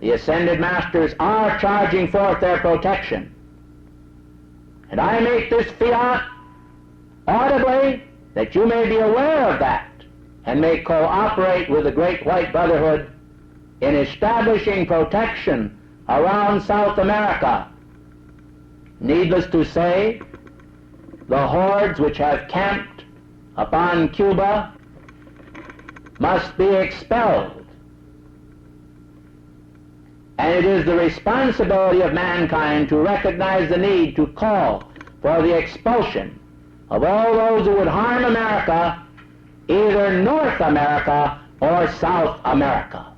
the Ascended Masters are charging forth their protection. And I make this fiat audibly that you may be aware of that and may cooperate with the Great White Brotherhood in establishing protection around South America. Needless to say, the hordes which have camped upon Cuba must be expelled. And it is the responsibility of mankind to recognize the need to call for the expulsion of all those who would harm America, either North America or South America.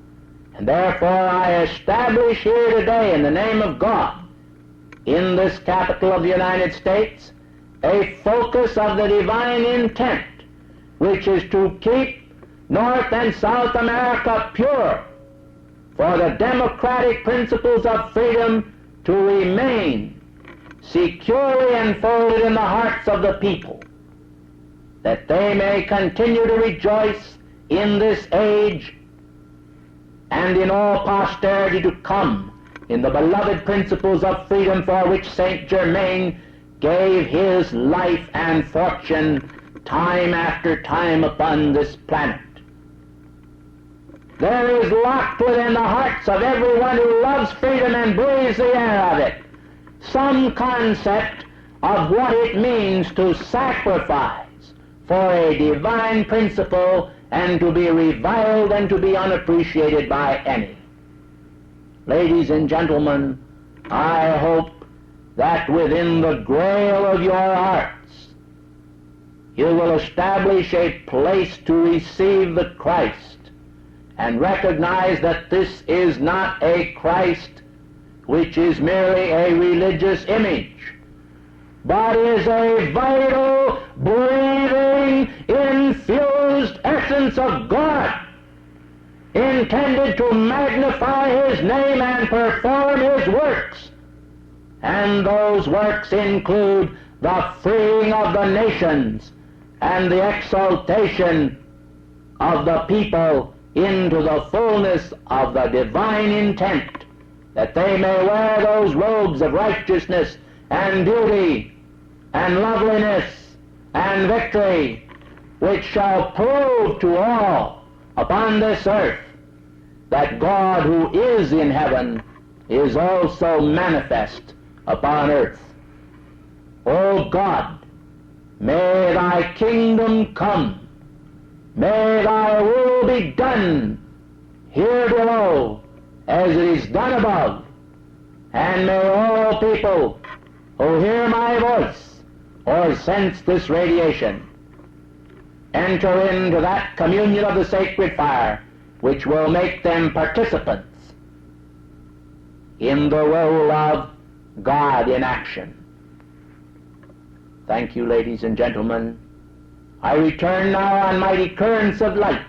And therefore I establish here today in the name of God, in this capital of the United States, a focus of the divine intent, which is to keep North and South America pure, for the democratic principles of freedom to remain securely enfolded in the hearts of the people, that they may continue to rejoice in this age and in all posterity to come in the beloved principles of freedom for which Saint Germain gave his life and fortune time after time upon this planet. There is locked within the hearts of everyone who loves freedom and breathes the air of it some concept of what it means to sacrifice for a divine principle and to be reviled and to be unappreciated by any. Ladies and gentlemen, I hope that within the grail of your hearts you will establish a place to receive the Christ and recognize that this is not a Christ which is merely a religious image, but is a vital, breathing, infused essence of God, intended to magnify His name and perform His works. And those works include the freeing of the nations and the exaltation of the people into the fullness of the divine intent, that they may wear those robes of righteousness and beauty and loveliness and victory, which shall prove to all upon this earth that God who is in heaven is also manifest upon earth. O God, may thy kingdom come, may thy will be done here below as it is done above, and may all people who hear my voice or sense this radiation enter into that communion of the sacred fire which will make them participants in the role of God in action. Thank you, ladies and gentlemen. I return now on mighty currents of light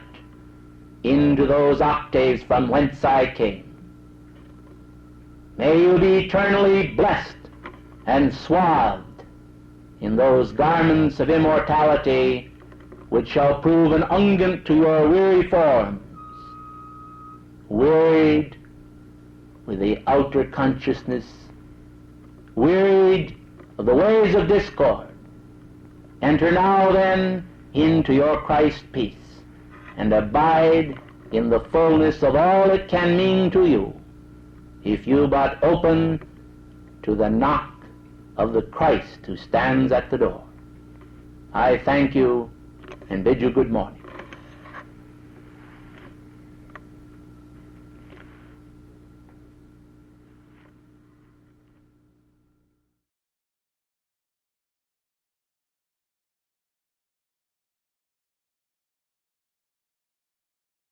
into those octaves from whence I came. May you be eternally blessed and swathed in those garments of immortality which shall prove an unguent to your weary forms, wearied with the outer consciousness, wearied of the ways of discord. Enter now then into your Christ peace, and abide in the fullness of all it can mean to you, if you but open to the knock of the Christ who stands at the door. I thank you and bid you good morning.